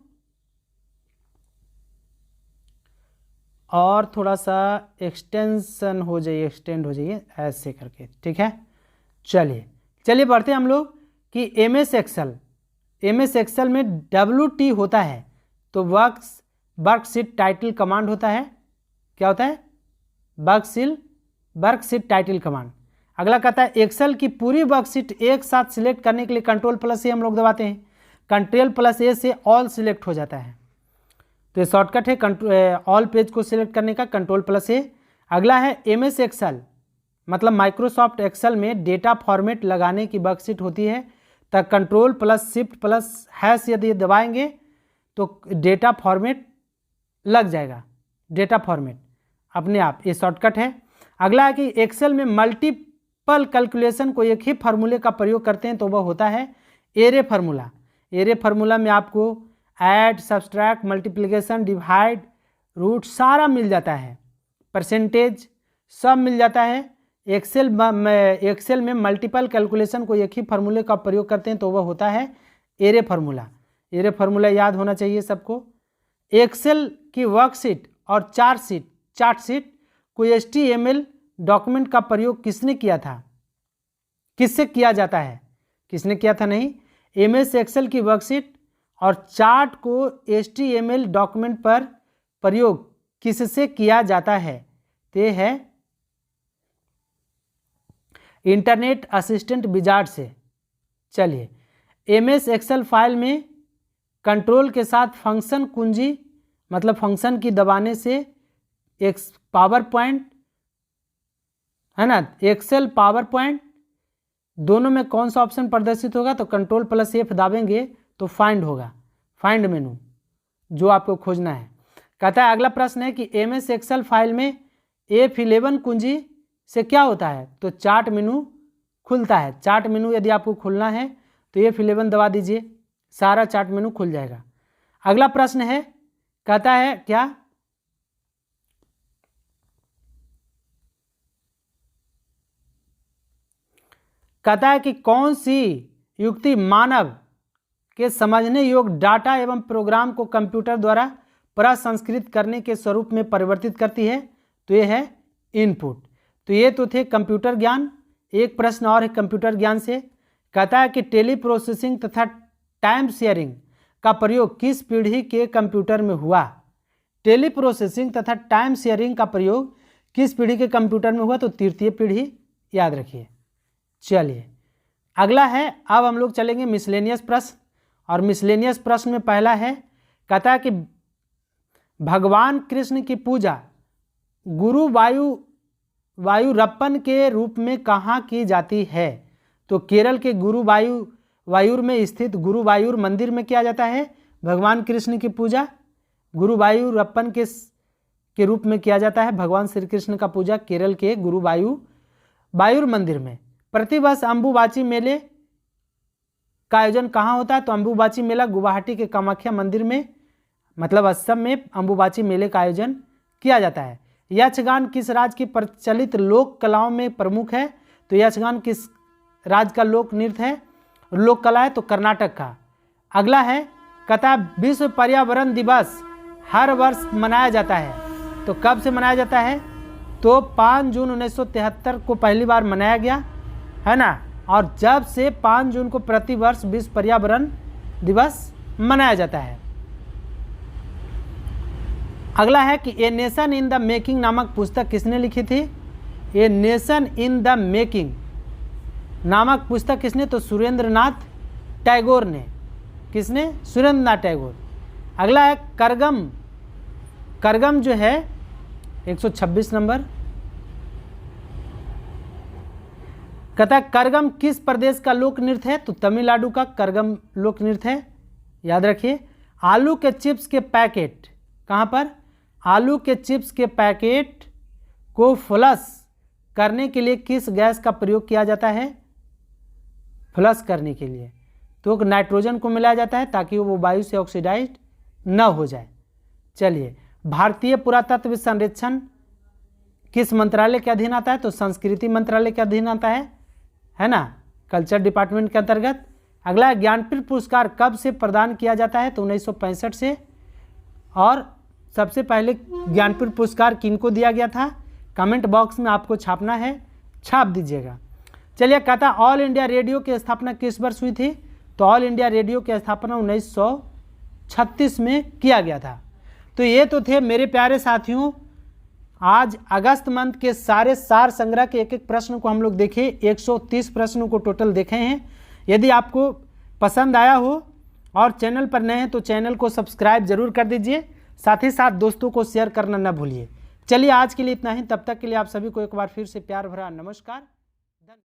और थोड़ा सा एक्सटेंड हो जाइए ऐसे करके, ठीक है। चलिए बढ़ते हैं हम लोग कि MS एक्सेल में WT होता है तो वर्कशीट टाइटल कमांड होता है। क्या होता है? Worksheet title command. अगला कहता है एक्सेल की पूरी वर्कशीट एक साथ सिलेक्ट करने के लिए Ctrl+A हम लोग दबाते हैं। Ctrl+A से ऑल सिलेक्ट हो जाता है, तो ये शॉर्टकट है ऑल पेज को सिलेक्ट करने का, Ctrl+A। अगला है MS एक्सेल, मतलब माइक्रोसॉफ्ट एक्सेल में डेटा फॉर्मेट लगाने की वर्कशीट होती है तो Ctrl+Shift+# यदि दबाएंगे तो डेटा फॉर्मेट लग जाएगा, डेटा फॉर्मेट अपने आप, ये शॉर्टकट है। अगला है कि एक्सेल में मल्टीपल कैलकुलेशन को एक ही फार्मूले का प्रयोग करते हैं तो वह होता है एरे फार्मूला। एरे फार्मूला में आपको add, subtract, multiplication, divide, root सारा मिल जाता है, परसेंटेज सब मिल जाता है। एक्सेल में मल्टीपल कैलकुलेशन को एक ही फार्मूले का प्रयोग करते हैं तो वह होता है एरे फार्मूला। एरे फार्मूला याद होना चाहिए सबको। एक्सेल की वर्कशीट और चार्ट शीट को HTML डॉक्यूमेंट का प्रयोग किसने किया था? किससे किया जाता है? किसने किया था नहीं, MS एक्सेल की वर्कशीट और चार्ट को HTML डॉक्यूमेंट पर प्रयोग किससे किया जाता है? ते है इंटरनेट असिस्टेंट विजार्ड से। चलिए MS एक्सेल फाइल में कंट्रोल के साथ फंक्शन कुंजी, मतलब फंक्शन की दबाने से एक पावर पॉइंट है ना, एक्सेल पावर पॉइंट दोनों में कौन सा ऑप्शन प्रदर्शित होगा? तो Ctrl+F दाबेंगे तो फाइंड होगा, फाइंड मेनू जो आपको खोजना है। कहता है अगला प्रश्न है कि MS एक्सेल फाइल में F11 कुंजी से क्या होता है? तो चार्ट मेनू खुलता है। चार्ट मेनू यदि आपको खुलना है तो F11 दबा दीजिए, सारा चार्ट मेनू खुल जाएगा। अगला प्रश्न है, कहता है क्या? कहता है कि कौन सी युक्ति मानव के समझने योग्य डाटा एवं प्रोग्राम को कंप्यूटर द्वारा प्रसंस्कृत करने के स्वरूप में परिवर्तित करती है? तो ये है इनपुट। तो ये तो थे कंप्यूटर ज्ञान। एक प्रश्न और है कंप्यूटर ज्ञान से। कहता है कि टेली प्रोसेसिंग तथा टाइम शेयरिंग का प्रयोग किस पीढ़ी के कंप्यूटर में हुआ? टेली प्रोसेसिंग तथा टाइम शेयरिंग का प्रयोग किस पीढ़ी के कंप्यूटर में हुआ? तो तृतीय पीढ़ी, याद रखिए। चलिए अगला है, अब हम लोग चलेंगे मिसलेनियस प्रश्न, और मिसलेनियस प्रश्न में पहला है, कहता है कि भगवान कृष्ण की पूजा गुरु वायुरप्पन के रूप में कहाँ की जाती है? तो केरल के गुरुवायूर में स्थित गुरुवायूर मंदिर में किया जाता है भगवान कृष्ण की पूजा। गुरुवायूरप्पन के रूप में किया जाता है भगवान श्री कृष्ण का पूजा केरल के गुरुवायूर मंदिर में। प्रतिवर्ष अंबुबाची मेले का आयोजन कहाँ होता है? तो अंबुबाची मेला गुवाहाटी के कामाख्या मंदिर में, मतलब असम में अंबुबाची मेले का आयोजन किया जाता है। यक्षगान किस राज्य की प्रचलित लोक कलाओं में प्रमुख है? तो यक्षगान किस राज्य का लोक नृत्य है, लोक कला है? तो कर्नाटक का। अगला है कहता है विश्व पर्यावरण दिवस हर वर्ष मनाया जाता है, तो कब से मनाया जाता है? तो 5 जून 1973 को पहली बार मनाया गया है ना, और जब से 5 जून को प्रतिवर्ष विश्व पर्यावरण दिवस मनाया जाता है। अगला है कि a nation in the making नामक पुस्तक किसने लिखी थी? A nation in the making नामक पुस्तक किसने? तो सुरेंद्रनाथ टैगोर ने। किसने? सुरेंद्रनाथ टैगोर। अगला है करगम। करगम जो है 126 नंबर, कहता है करगम किस प्रदेश का लोक नृत्य है? तो तमिलनाडु का करगम लोक नृत्य है, याद रखिए। आलू के चिप्स के पैकेट, कहाँ पर? आलू के चिप्स के पैकेट को फ्लश करने के लिए किस गैस का प्रयोग किया जाता है? फ्लश करने के लिए तो नाइट्रोजन को मिलाया जाता है ताकि वो वायु से ऑक्सीडाइज न हो जाए। चलिए, भारतीय पुरातत्व संरक्षण किस मंत्रालय के अधीन आता है? तो संस्कृति मंत्रालय के अधीन आता है ना, कल्चर डिपार्टमेंट के अंतर्गत। अगला है ज्ञानपीठ पुरस्कार कब से प्रदान किया जाता है? तो 1965 से। और सबसे पहले ज्ञानपीठ पुरस्कार किनको दिया गया था? कमेंट बॉक्स में आपको छापना है, छाप दीजिएगा। चलिए, कहता ऑल इंडिया रेडियो की स्थापना किस वर्ष हुई थी? तो ऑल इंडिया रेडियो की स्थापना 1936 में किया गया था। तो ये तो थे मेरे प्यारे साथियों आज अगस्त मंथ के सारे सार संग्रह के एक एक प्रश्न को हम लोग देखे। 130 प्रश्नों को टोटल देखे हैं। यदि आपको पसंद आया हो और चैनल पर नए हैं तो चैनल को सब्सक्राइब जरूर कर दीजिए, साथ ही साथ दोस्तों को शेयर करना न भूलिए। चलिए, आज के लिए इतना ही। तब तक के लिए आप सभी को एक बार फिर से प्यार भरा नमस्कार।